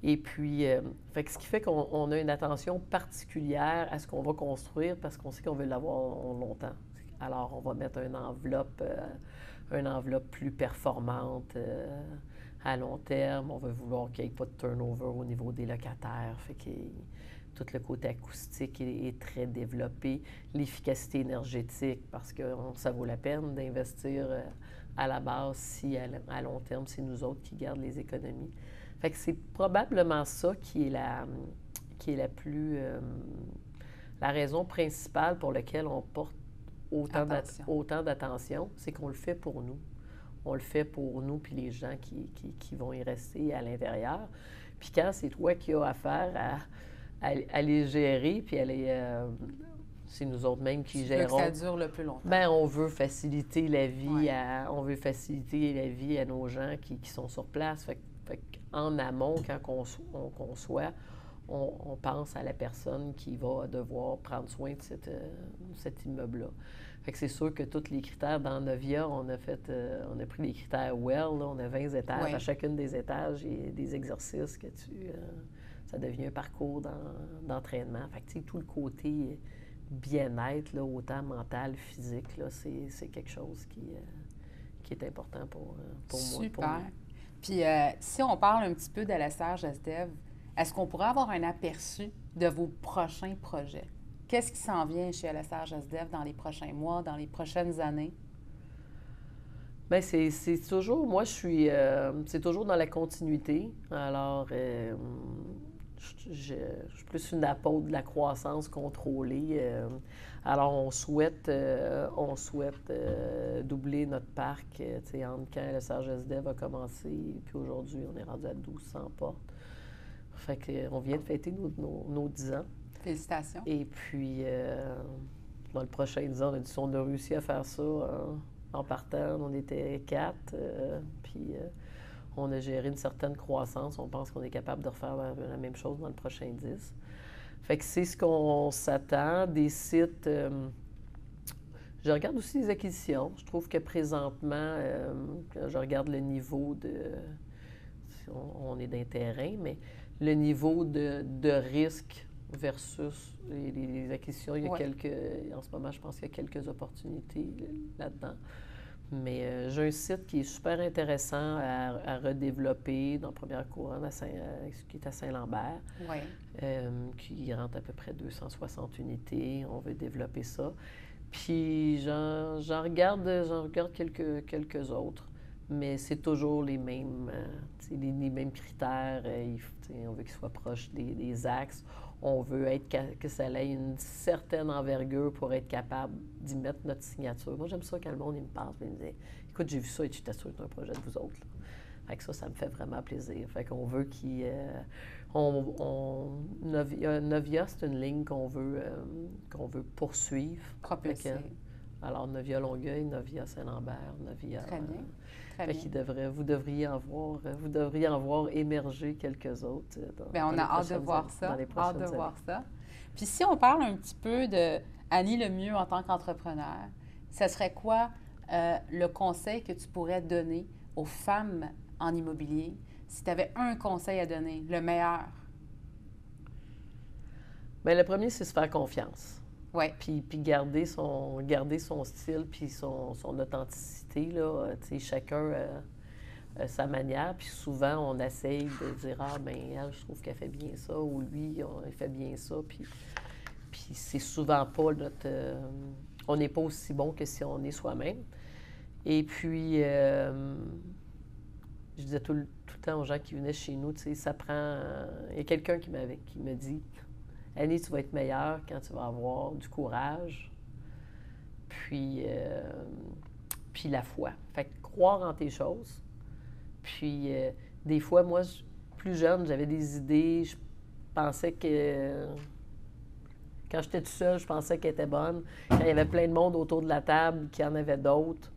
Et puis, fait que ce qui fait qu'on a une attention particulière à ce qu'on va construire parce qu'on sait qu'on veut l'avoir longtemps. Alors, on va mettre une enveloppe plus performante à long terme. On veut vouloir qu'il n'y ait pas de turnover au niveau des locataires. Fait que tout le côté acoustique est très développé. L'efficacité énergétique, parce que ça vaut la peine d'investir à la base si à long terme, c'est nous autres qui gardent les économies. Fait que c'est probablement ça qui est la raison principale pour laquelle on porte autant d'attention, c'est qu'on le fait pour nous. On le fait pour nous puis les gens qui vont y rester à l'intérieur. Puis quand c'est toi qui as affaire à les gérer, puis c'est nous autres mêmes qui gérons. Que ça dure le plus longtemps. Bien, on veut faciliter la vie on veut faciliter la vie à nos gens qui sont sur place. Fait qu'en amont, quand on conçoit, on pense à la personne qui va devoir prendre soin de cet immeuble-là. Fait que c'est sûr que tous les critères dans Novia, on a pris les critères WELL, là, on a 20 étages. Oui. À chacune des étages, il y a des exercices que ça devient un parcours d'entraînement. Fait que tout le côté bien-être, là, autant mental, physique, là, c'est quelque chose qui est important pour moi. Super. Puis si on parle un petit peu de LSR GESDEV, est-ce qu'on pourrait avoir un aperçu de vos prochains projets? Qu'est-ce qui s'en vient chez LSR GESDEV dans les prochains mois, dans les prochaines années? Bien, c'est toujours, moi, c'est toujours dans la continuité. Alors, je suis plus une apôtre de la croissance contrôlée. Alors, on souhaite doubler notre parc, entre quand LSR GESDEV a commencé, puis aujourd'hui, on est rendu à 1200 portes. Fait qu'on vient de fêter nos 10 ans. Félicitations. Et puis, dans le prochain 10 ans, on a réussi à faire ça en partant. On était 4, puis on a géré une certaine croissance. On pense qu'on est capable de refaire la même chose dans le prochain 10. Fait que c'est ce qu'on s'attend. Des sites... je regarde aussi les acquisitions. Je trouve que présentement, quand je regarde le niveau de... On est d'un terrain, mais le niveau de risque versus les acquisitions, il y a en ce moment, je pense qu'il y a quelques opportunités là-dedans. Mais j'ai un site qui est super intéressant à redévelopper dans Première Couronne, qui est à Saint-Lambert, qui rentre à peu près 260 unités. On veut développer ça. Puis j'en regarde quelques autres. Mais c'est toujours les mêmes critères. On veut qu'ils soient proches des axes. On veut que ça ait une certaine envergure pour être capable d'y mettre notre signature. Moi, j'aime ça quand le monde il me parle et me dit « Écoute, j'ai vu ça et tu t'assures que c'est un projet de vous autres. » Fait que ça me fait vraiment plaisir. Fait qu'on veut Novia, c'est une ligne qu'on veut poursuivre. Propulser. Alors, Novia Longueuil, Novia Saint-Lambert, Novia... Très bien. Vous devriez en voir émerger quelques autres. On a hâte de voir ça. Puis si on parle un petit peu de Annie Lemieux en tant qu'entrepreneur, ce serait quoi le conseil que tu pourrais donner aux femmes en immobilier si tu avais un conseil à donner, le meilleur? Bien, le premier, c'est se faire confiance. Oui. Puis garder son style puis son authenticité, là. Chacun a sa manière. Puis souvent, on essaye de dire « Ah, bien, elle, je trouve qu'elle fait bien ça. » ou « Lui, il fait bien ça. » Puis c'est souvent pas notre... on n'est pas aussi bon que si on est soi-même. Et puis, je disais tout le temps aux gens qui venaient chez nous, tu sais, ça prend... Il y a quelqu'un qui me dit, Annie, tu vas être meilleure quand tu vas avoir du courage, puis la foi. Fait que croire en tes choses. Puis des fois, moi, plus jeune, j'avais des idées, je pensais que... Quand j'étais tout seul, je pensais qu'elle était bonne. Quand il y avait plein de monde autour de la table, qu'il y en avait d'autres,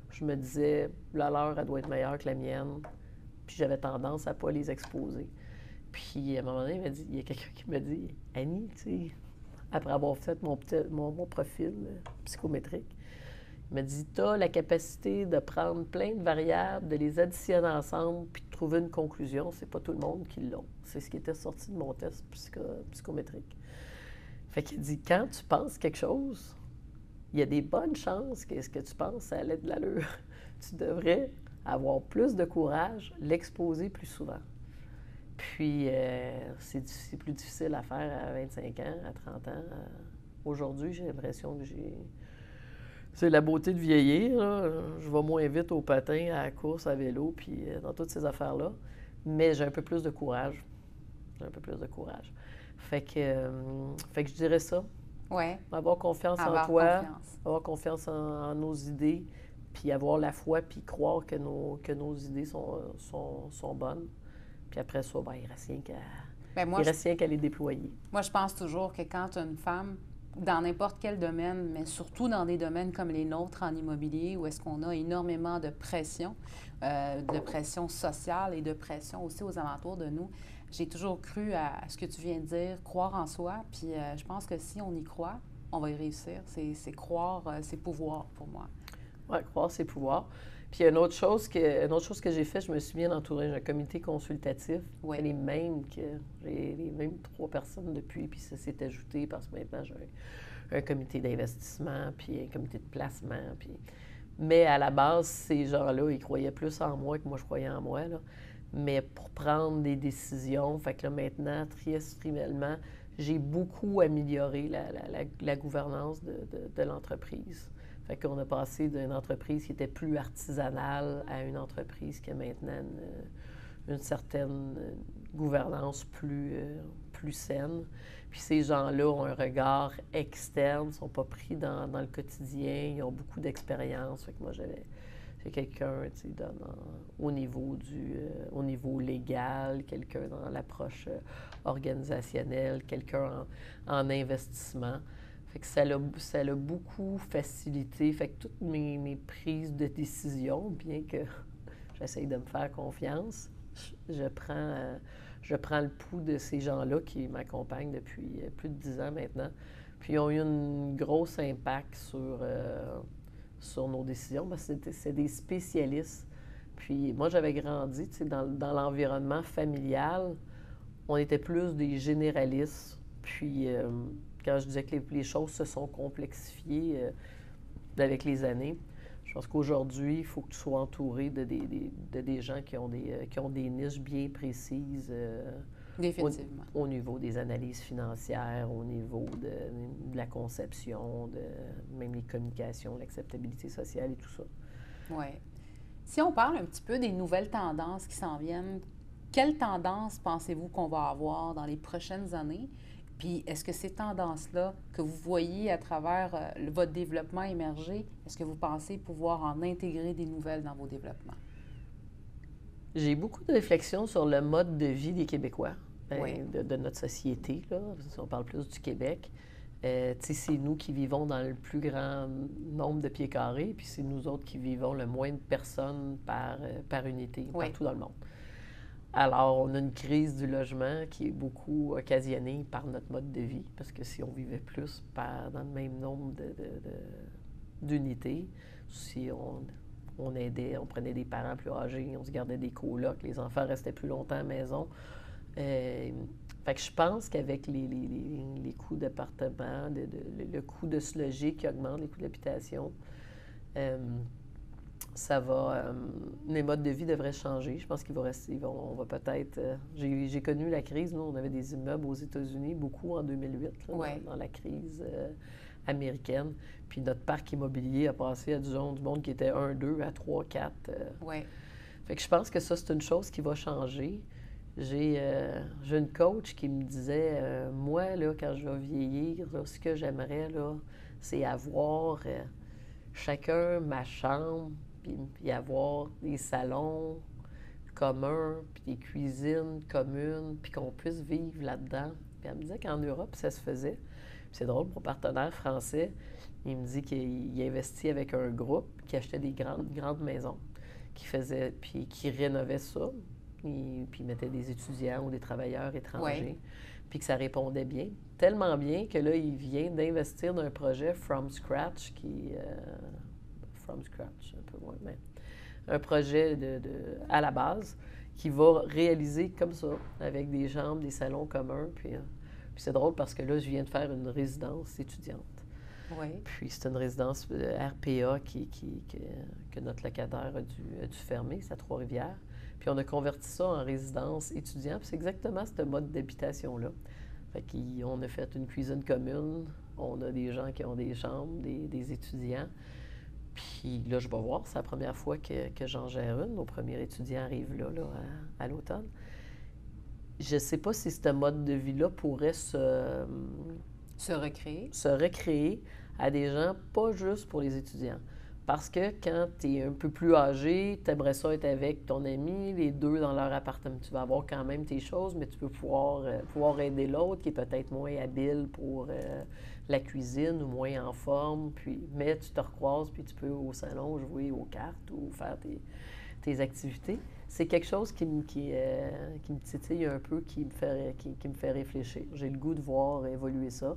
je me disais, la leur, elle doit être meilleure que la mienne. Puis j'avais tendance à ne pas les exposer. Puis à un moment donné, il y a quelqu'un qui m'a dit, Annie, tu sais, après avoir fait mon profil psychométrique, il m'a dit, tu as la capacité de prendre plein de variables, de les additionner ensemble, puis de trouver une conclusion. C'est pas tout le monde qui l'a. C'est ce qui était sorti de mon test psychométrique. Fait qu'il dit, quand tu penses quelque chose, il y a des bonnes chances que ce que tu penses, ça allait de l'allure. Tu devrais avoir plus de courage, l'exposer plus souvent. Puis, c'est plus difficile à faire à 25 ans, à 30 ans. Aujourd'hui, j'ai l'impression que c'est la beauté de vieillir, là. Je vais moins vite au patin, à la course, à vélo, puis dans toutes ces affaires-là. Mais j'ai un peu plus de courage. Fait que je dirais ça. Oui. Avoir confiance en toi, avoir confiance en nos idées, puis avoir la foi, puis croire que nos idées sont bonnes. Puis après ça, il reste rien qu'à les déployer. Moi, je pense toujours que quand tu as une femme, dans n'importe quel domaine, mais surtout dans des domaines comme les nôtres en immobilier, où est-ce qu'on a énormément de pression sociale et de pression aussi aux alentours de nous, j'ai toujours cru à ce que tu viens de dire, croire en soi. Puis je pense que si on y croit, on va y réussir. C'est croire, c'est pouvoir pour moi. Oui, croire, c'est pouvoir. Puis une autre chose que j'ai fait, je me suis bien entourée. J'ai un comité consultatif. Oui. J'ai les mêmes 3 personnes depuis, puis ça s'est ajouté parce que maintenant j'ai un comité d'investissement, puis un comité de placement. Mais à la base, ces gens-là, ils croyaient plus en moi que moi, je croyais en moi, là. Mais pour prendre des décisions, fait que là, maintenant, trimestriellement, j'ai beaucoup amélioré la gouvernance de l'entreprise. Fait qu'on a passé d'une entreprise qui était plus artisanale à une entreprise qui a maintenant une certaine gouvernance plus saine. Puis ces gens-là ont un regard externe, ne sont pas pris dans le quotidien, ils ont beaucoup d'expérience. Fait que moi, c'est quelqu'un au niveau légal, quelqu'un dans l'approche organisationnelle, quelqu'un en investissement. Fait que ça l'a beaucoup facilité. Fait que toutes mes prises de décision, bien que j'essaye de me faire confiance, je prends le pouls de ces gens-là qui m'accompagnent depuis plus de 10 ans maintenant. Puis ils ont eu un gros impact sur nos décisions, parce que c'est des spécialistes. Puis moi, j'avais grandi dans l'environnement familial. On était plus des généralistes. Puis quand je disais que les choses se sont complexifiées avec les années, je pense qu'aujourd'hui, il faut que tu sois entouré de des gens qui ont des niches bien précises. Définitivement. Au niveau des analyses financières, au niveau de la conception, même les communications, l'acceptabilité sociale et tout ça. Oui. Si on parle un petit peu des nouvelles tendances qui s'en viennent, quelles tendances pensez-vous qu'on va avoir dans les prochaines années? Puis est-ce que ces tendances-là que vous voyez à travers votre développement émerger, est-ce que vous pensez pouvoir en intégrer des nouvelles dans vos développements? J'ai beaucoup de réflexions sur le mode de vie des Québécois, oui. de notre société, là, si on parle plus du Québec. C'est nous qui vivons dans le plus grand nombre de pieds carrés, puis c'est nous autres qui vivons le moins de personnes par unité, oui. partout dans le monde. Alors, on a une crise du logement qui est beaucoup occasionnée par notre mode de vie, parce que si on vivait plus dans le même nombre d'unités, si on aidait, on prenait des parents plus âgés, on se gardait des colocs, les enfants restaient plus longtemps à la maison. Fait que je pense qu'avec les coûts d'appartement, le coût de se loger qui augmente, les coûts d'habitation, les modes de vie devraient changer. Je pense qu'il va rester, on va peut-être... j'ai connu la crise, nous, on avait des immeubles aux États-Unis, beaucoup en 2008, là, oui. dans la crise américaine. Puis notre parc immobilier a passé à du monde qui était 1, 2, à 3, 4. Oui. Fait que je pense que ça, c'est une chose qui va changer. J'ai une coach qui me disait, moi, là, quand je vais vieillir, là, ce que j'aimerais, là, c'est avoir chacun ma chambre, puis avoir des salons communs, puis des cuisines communes, puis qu'on puisse vivre là-dedans. Puis elle me disait qu'en Europe, ça se faisait. Puis c'est drôle, mon partenaire français, il me dit qu'il investit avec un groupe qui achetait des grandes maisons, qui faisait, puis qui rénovait ça, puis il mettait des étudiants ou des travailleurs étrangers, puis que ça répondait bien. Tellement bien que là, il vient d'investir dans un projet from scratch from scratch, un peu moins, mais un projet à la base qui va réaliser comme ça, avec des chambres, des salons communs. Puis c'est drôle parce que là, je viens de faire une résidence étudiante. Oui. Puis c'est une résidence RPA que notre locataire a dû fermer, c'est à Trois-Rivières. Puis on a converti ça en résidence étudiante. Puis c'est exactement ce mode d'habitation-là. Fait qu'on a fait une cuisine commune, on a des gens qui ont des chambres, des étudiants. Puis là, je vais voir, c'est la première fois que j'en gère une. Nos premiers étudiants arrivent là à l'automne. Je ne sais pas si ce mode de vie-là pourrait se recréer à des gens, pas juste pour les étudiants. Parce que quand tu es un peu plus âgé, tu aimerais ça être avec ton ami, les deux dans leur appartement. Tu vas avoir quand même tes choses, mais tu peux pouvoir aider l'autre qui est peut-être moins habile pour la cuisine ou moins en forme. Mais tu te recroises, puis tu peux au salon jouer aux cartes ou faire tes activités. C'est quelque chose qui me titille un peu, qui me fait réfléchir. J'ai le goût de voir évoluer ça.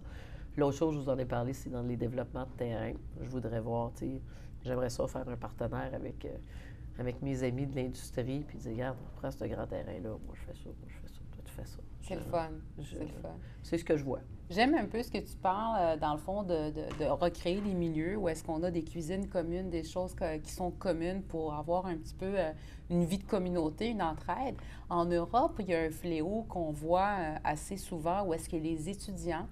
L'autre chose, je vous en ai parlé, c'est dans les développements de terrain. Je voudrais voir, tu sais, j'aimerais ça faire un partenaire avec mes amis de l'industrie, puis dire, regarde, on prend ce grand terrain-là, moi je fais ça, toi tu fais ça. C'est le fun. C'est le fun. C'est ce que je vois. J'aime un peu ce que tu parles, dans le fond, de recréer des milieux où est-ce qu'on a des cuisines communes, des choses qui sont communes pour avoir un petit peu une vie de communauté, une entraide. En Europe, il y a un fléau qu'on voit assez souvent où est-ce que les étudiants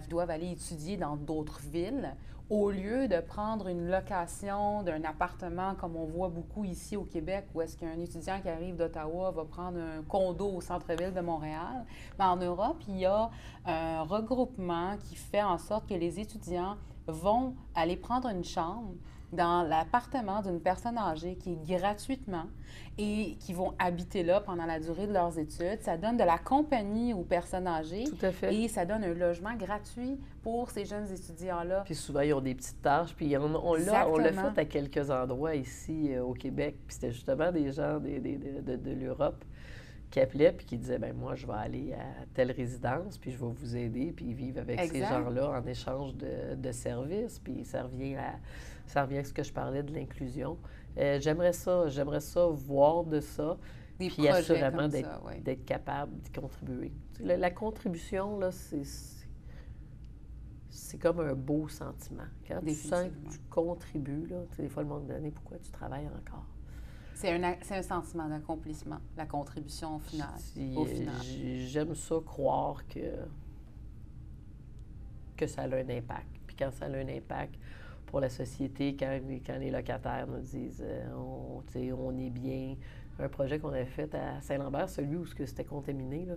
qui doivent aller étudier dans d'autres villes, au lieu de prendre une location d'un appartement comme on voit beaucoup ici au Québec, où est-ce qu'un étudiant qui arrive d'Ottawa va prendre un condo au centre-ville de Montréal, mais en Europe, il y a un regroupement qui fait en sorte que les étudiants vont aller prendre une chambre dans l'appartement d'une personne âgée qui est gratuitement et qui vont habiter là pendant la durée de leurs études. Ça donne de la compagnie aux personnes âgées. Tout à fait. Et ça donne un logement gratuit pour ces jeunes étudiants-là. Puis souvent, ils ont des petites tâches. Puis on l'a fait à quelques endroits ici au Québec. Puis c'était justement des gens de l'Europe qui appelaient puis qui disaient, bien, moi, je vais aller à telle résidence, puis je vais vous aider, puis ils vivent avec ces gens-là en échange de services. Puis ça revient à ce que je parlais de l'inclusion. J'aimerais ça voir de ça, puis assurément d'être capable d'y contribuer. La contribution, là, c'est comme un beau sentiment. Quand tu sens que tu contribues, là, des fois, le monde me dit, pourquoi tu travailles encore? C'est un sentiment d'accomplissement, la contribution finale. J'aime ça croire que ça a un impact. Puis quand ça a un impact pour la société, quand les locataires nous disent on est bien. Un projet qu'on avait fait à Saint-Lambert, celui où c'était contaminé, là,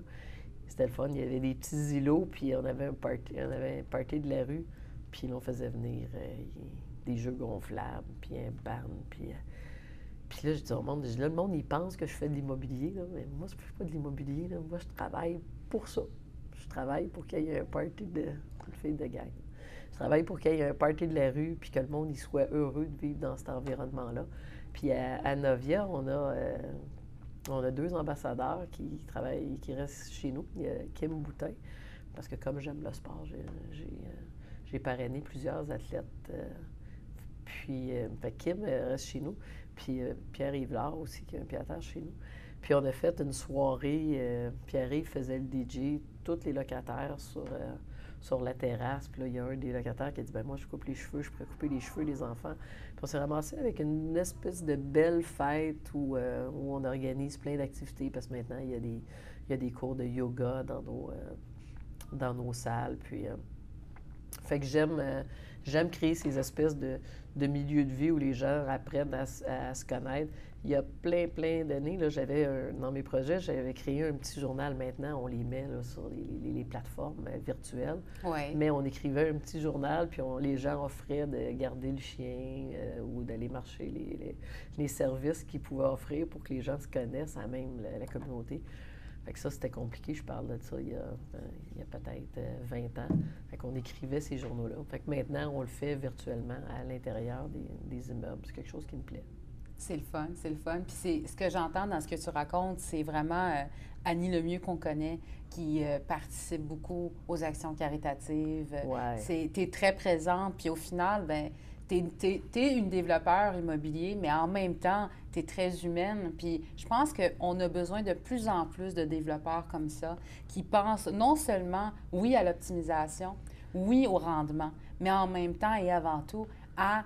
c'était le fun. Il y avait des petits îlots, puis on avait un party de la rue, puis on faisait venir des jeux gonflables, puis un band, puis là, je dis au monde, le monde, il pense que je fais de l'immobilier, là, mais moi, je ne fais pas de l'immobilier, là. Moi, je travaille pour ça. Je travaille pour qu'il y ait un party de filles de gang. Je travaille pour qu'il y ait un party de la rue, puis que le monde il soit heureux de vivre dans cet environnement-là. Puis à Novia, on a 2 ambassadeurs qui restent chez nous. Il y a Kim Boutin, parce que comme j'aime le sport, j'ai parrainé plusieurs athlètes. Puis Kim reste chez nous. Puis Pierre-Yves Lard aussi, qui est un pied-à-terre chez nous. Puis on a fait une soirée, Pierre-Yves faisait le DJ, tous les locataires sur la terrasse. Puis là, il y a un des locataires qui a dit, bien moi, je coupe les cheveux, je pourrais couper les cheveux des enfants. Puis on s'est ramassé avec une espèce de belle fête où on organise plein d'activités, parce que maintenant, il y a des cours de yoga dans nos salles. Puis fait que j'aime j'aime créer ces espèces de milieux de vie où les gens apprennent à se connaître. Il y a plein d'années, là, dans mes projets, j'avais créé un petit journal. Maintenant, on les met là, sur les plateformes virtuelles. Oui. Mais on écrivait un petit journal, puis les gens offraient de garder le chien ou d'aller marcher les services qu'ils pouvaient offrir pour que les gens se connaissent, à même la communauté. Fait que ça, c'était compliqué. Je parle de ça il y a peut-être 20 ans. Fait qu'on écrivait ces journaux-là. Fait que maintenant, on le fait virtuellement à l'intérieur des immeubles. C'est quelque chose qui me plaît. C'est le fun, c'est le fun. Puis ce que j'entends dans ce que tu racontes, c'est vraiment Annie Lemieux qu'on connaît, qui participe beaucoup aux actions caritatives. Ouais. Tu es très présente, puis au final, ben t'es une développeur immobilier, mais en même temps, tu es très humaine. Puis je pense qu'on a besoin de plus en plus de développeurs comme ça, qui pensent non seulement, oui, à l'optimisation, oui, au rendement, mais en même temps et avant tout, à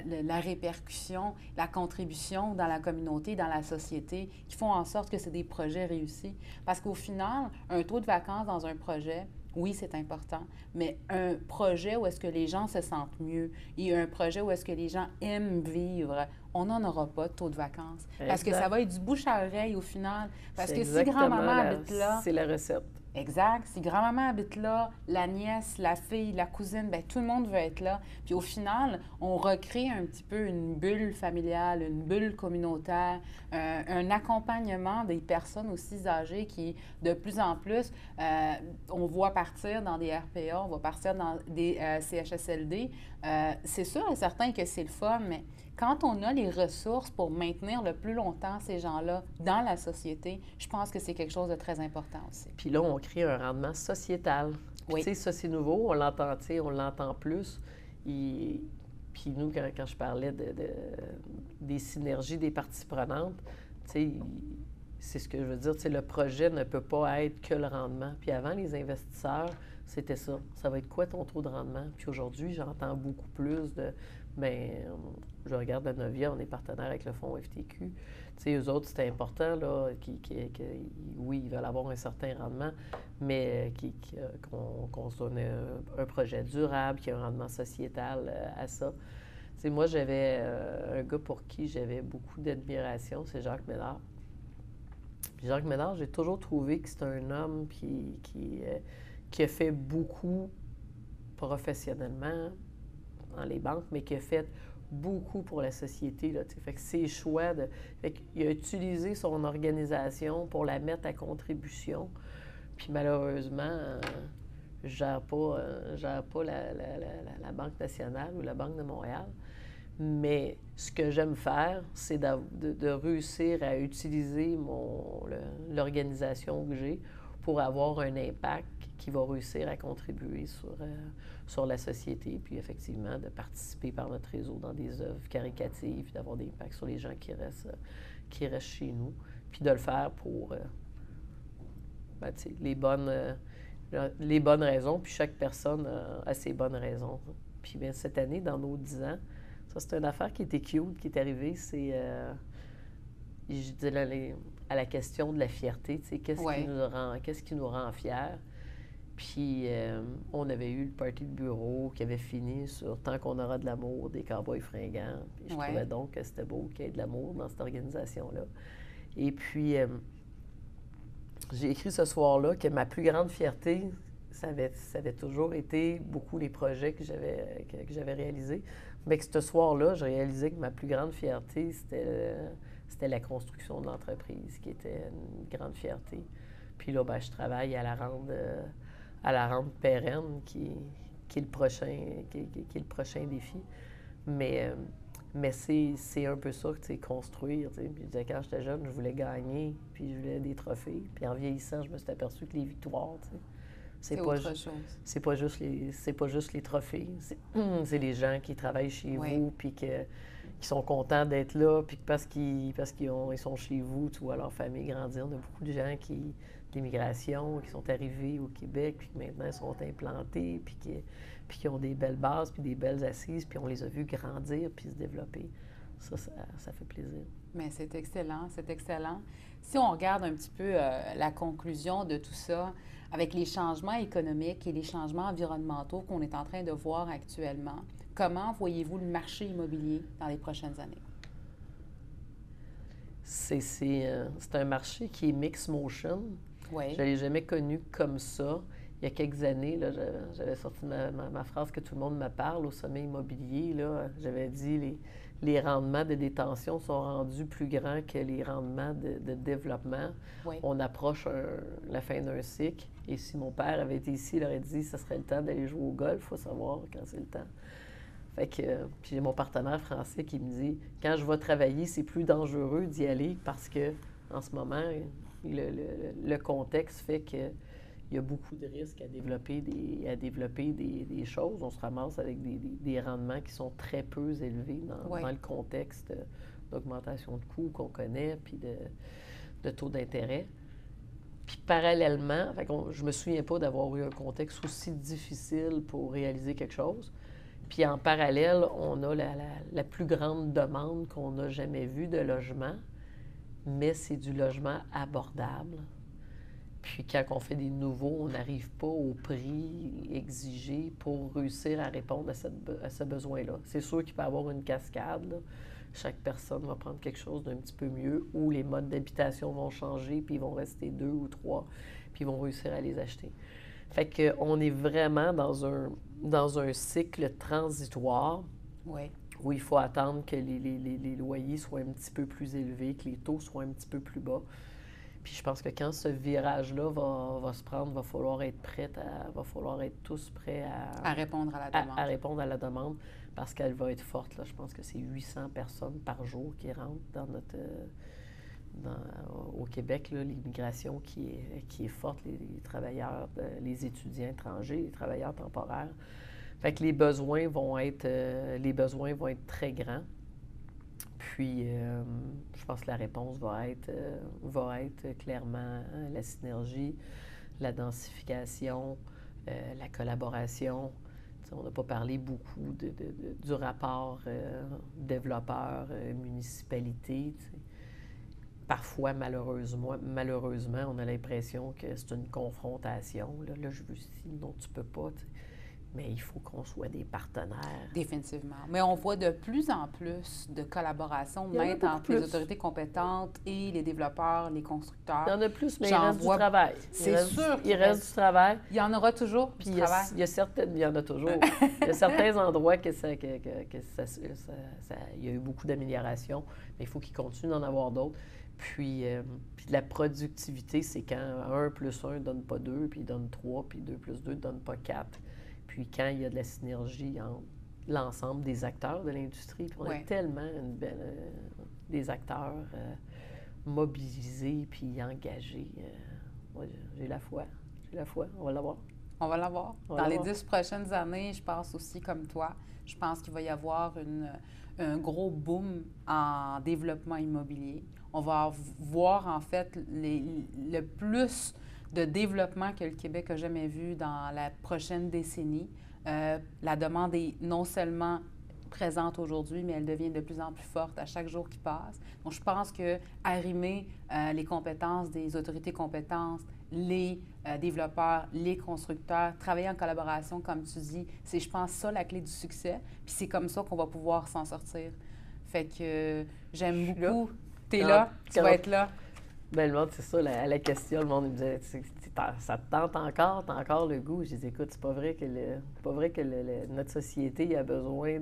la répercussion, la contribution dans la communauté, dans la société, qui font en sorte que c'est des projets réussis. Parce qu'au final, un taux de vacances dans un projet, oui, c'est important, mais un projet où est-ce que les gens se sentent mieux et un projet où est-ce que les gens aiment vivre, on n'en aura pas de taux de vacances. Parce que ça va être du bouche à oreille au final. Parce que si grand-maman habite là... C'est la recette. Exact. Si grand-maman habite là, la nièce, la fille, la cousine, bien, tout le monde veut être là. Puis au final, on recrée un petit peu une bulle familiale, une bulle communautaire, un accompagnement des personnes aussi âgées qui, de plus en plus, on voit partir dans des RPA, on voit partir dans des CHSLD. C'est sûr et certain que c'est le fun, mais quand on a les ressources pour maintenir le plus longtemps ces gens-là dans la société, je pense que c'est quelque chose de très important aussi. Puis là, on crée un rendement sociétal. Puis, oui. Tu sais, ça, c'est nouveau. On l'entend plus. Puis nous, quand je parlais des synergies des parties prenantes, tu sais, c'est ce que je veux dire. Tu sais, le projet ne peut pas être que le rendement. Puis avant, les investisseurs, c'était ça. Ça va être quoi ton taux de rendement? Puis aujourd'hui, j'entends beaucoup plus de... Bien, je regarde la Novia, on est partenaire avec le fonds FTQ. Tu sais, eux autres, c'était important, là, oui, ils veulent avoir un certain rendement, mais qu'on se donne un projet durable, qui a un rendement sociétal à ça. Tu sais, moi, j'avais un gars pour qui j'avais beaucoup d'admiration, c'est Jacques Ménard. Puis Jacques Ménard, j'ai toujours trouvé que c'est un homme qui a fait beaucoup professionnellement dans les banques, mais qui a fait beaucoup pour la société. Là, fait que ses choix il a utilisé son organisation pour la mettre à contribution. Puis malheureusement, je ne gère pas la Banque nationale ou la Banque de Montréal. Mais ce que j'aime faire, c'est de réussir à utiliser l'organisation que j'ai pour avoir un impact qui va réussir à contribuer sur la société, puis effectivement de participer par notre réseau dans des œuvres caricatives, puis d'avoir des impacts sur les gens qui restent chez nous, puis de le faire pour les bonnes raisons, puis chaque personne a ses bonnes raisons. Puis bien, cette année, dans nos 10 ans, ça c'est une affaire qui était cute, qui est arrivée, c'est, je dis à la question de la fierté, tu sais, qu'est-ce qui nous rend fiers? Puis, on avait eu le party de bureau qui avait fini sur « Tant qu'on aura de l'amour, des cowboys fringants ». Puis je trouvais donc que c'était beau qu'il y ait de l'amour dans cette organisation-là. Et puis, j'ai écrit ce soir-là que ma plus grande fierté, ça avait toujours été beaucoup les projets que j'avais réalisés. Mais que ce soir-là, j'ai réalisé que ma plus grande fierté, c'était la construction de l'entreprise, qui était une grande fierté. Puis là, je travaille à la rente pérenne, qui est le prochain défi. Mais c'est un peu ça, construire. Puis je disais, quand j'étais jeune, je voulais gagner, puis je voulais des trophées. Puis en vieillissant, je me suis aperçu que les victoires, c'est pas juste les trophées. C'est les gens qui travaillent chez vous, puis qui sont contents d'être là, puis parce qu'ils sont chez vous, tu vois leur famille grandir. On a beaucoup de gens d'immigration qui sont arrivés au Québec, puis qui maintenant sont implantés, puis qui ont des belles bases, puis des belles assises, puis on les a vus grandir, puis se développer. Ça fait plaisir. Mais c'est excellent, c'est excellent. Si on regarde un petit peu la conclusion de tout ça, avec les changements économiques et les changements environnementaux qu'on est en train de voir actuellement, Comment voyez-vous le marché immobilier dans les prochaines années? C'est un marché qui est mixed motion. Oui. Je ne l'ai jamais connu comme ça. Il y a quelques années, là, j'avais sorti ma phrase que tout le monde me parle au sommet immobilier. Là, j'avais dit les rendements de détention sont rendus plus grands que les rendements de développement. Oui. On approche la fin d'un cycle. Et si mon père avait été ici, il aurait dit que ce serait le temps d'aller jouer au golf. Il faut savoir quand c'est le temps. Fait que, puis j'ai mon partenaire français qui me dit, quand je vais travailler, c'est plus dangereux d'y aller parce que en ce moment, le contexte fait que il y a beaucoup de risques à développer des choses. On se ramasse avec des rendements qui sont très peu élevés dans le contexte d'augmentation de coûts qu'on connaît, puis de taux d'intérêt. Puis parallèlement, je ne me souviens pas d'avoir eu un contexte aussi difficile pour réaliser quelque chose. Puis en parallèle, on a la plus grande demande qu'on n'a jamais vue de logement, mais c'est du logement abordable. Puis quand on fait des nouveaux, on n'arrive pas au prix exigé pour réussir à répondre à ce besoin-là. C'est sûr qu'il peut y avoir une cascade, là. Chaque personne va prendre quelque chose d'un petit peu mieux, ou les modes d'habitation vont changer, puis ils vont rester 2 ou 3, puis ils vont réussir à les acheter. Fait qu'on est vraiment dans un cycle transitoire où il faut attendre que les loyers soient un petit peu plus élevés, que les taux soient un petit peu plus bas. Puis je pense que quand ce virage-là va se prendre, va falloir être tous prêts à répondre à la demande. À répondre à la demande, parce qu'elle va être forte. Là. Je pense que c'est 800 personnes par jour qui rentrent au Québec, là, l'immigration qui est forte, les travailleurs, les étudiants étrangers, les travailleurs temporaires. Fait que les besoins vont être très grands. Puis, je pense que la réponse va être clairement la synergie, la densification, la collaboration. T'sais, on n'a pas parlé beaucoup du rapport développeur-municipalité. Parfois, malheureusement, on a l'impression que c'est une confrontation. Là, je veux ci, non, tu peux pas. T'sais. Mais il faut qu'on soit des partenaires. Définitivement. Mais on voit de plus en plus de collaboration même entre les autorités compétentes et les développeurs, les constructeurs. Il y en a plus, mais il reste du travail. C'est sûr qu'il reste du travail. Il y en aura toujours Puis du travail. Il y en a toujours. Il y a certains endroits il y a eu beaucoup d'améliorations, mais il faut qu'il continue d'en avoir d'autres. Puis de la productivité, c'est quand 1 plus 1 ne donne pas 2, puis il donne 3, puis 2 plus 2 ne donne pas 4. Puis quand il y a de la synergie entre l'ensemble des acteurs de l'industrie, puis on a tellement des acteurs mobilisés puis engagés. Moi, j'ai la foi. On va l'avoir. On va l'avoir. Dans les 10 prochaines années, je pense aussi comme toi, je pense qu'il va y avoir un gros boom en développement immobilier. On va voir en fait le plus de développement que le Québec a jamais vu dans la prochaine décennie. La demande est non seulement présente aujourd'hui, mais elle devient de plus en plus forte à chaque jour qui passe. Donc, je pense qu'arrimer les compétences des autorités compétentes, les développeurs, les constructeurs, travailler en collaboration, comme tu dis, c'est, je pense, ça la clé du succès. Puis c'est comme ça qu'on va pouvoir s'en sortir. Fait que j'aime beaucoup. Tu es là, tu vas être là. Bien, le monde, c'est ça, la question, le monde me disait, ça te tente encore, t'as encore le goût. Je dis, écoute, c'est pas vrai que notre société a besoin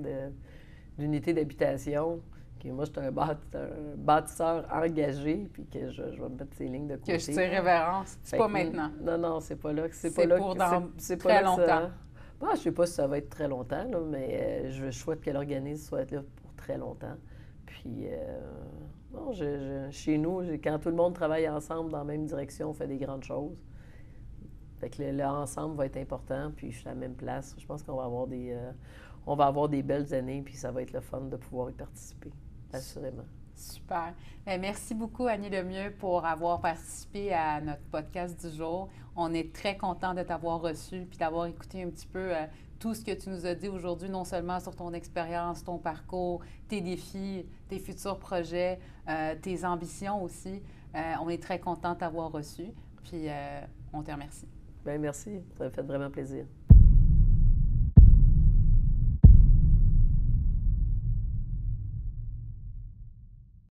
d'unités d'habitation, que moi, je suis un bâtisseur engagé, puis que je vais me mettre ces lignes de côté. Que je tire révérence. C'est pas maintenant. Non, c'est pas là. C'est pour dans très longtemps. Bon, je sais pas si ça va être très longtemps, là, mais je souhaite que l'organisme soit là pour très longtemps. Puis... non, chez nous, quand tout le monde travaille ensemble dans la même direction, on fait des grandes choses. Fait que l'ensemble va être important, puis je suis à la même place. Je pense qu'on va avoir des belles années, puis ça va être le fun de pouvoir y participer, assurément. Super. Bien, merci beaucoup, Annie Lemieux, pour avoir participé à notre podcast du jour. On est très content de t'avoir reçu, puis d'avoir écouté un petit peu tout ce que tu nous as dit aujourd'hui, non seulement sur ton expérience, ton parcours, tes défis, tes futurs projets, tes ambitions aussi. On est très content de t'avoir reçu, puis on te remercie. Bien, merci. Ça m'a fait vraiment plaisir.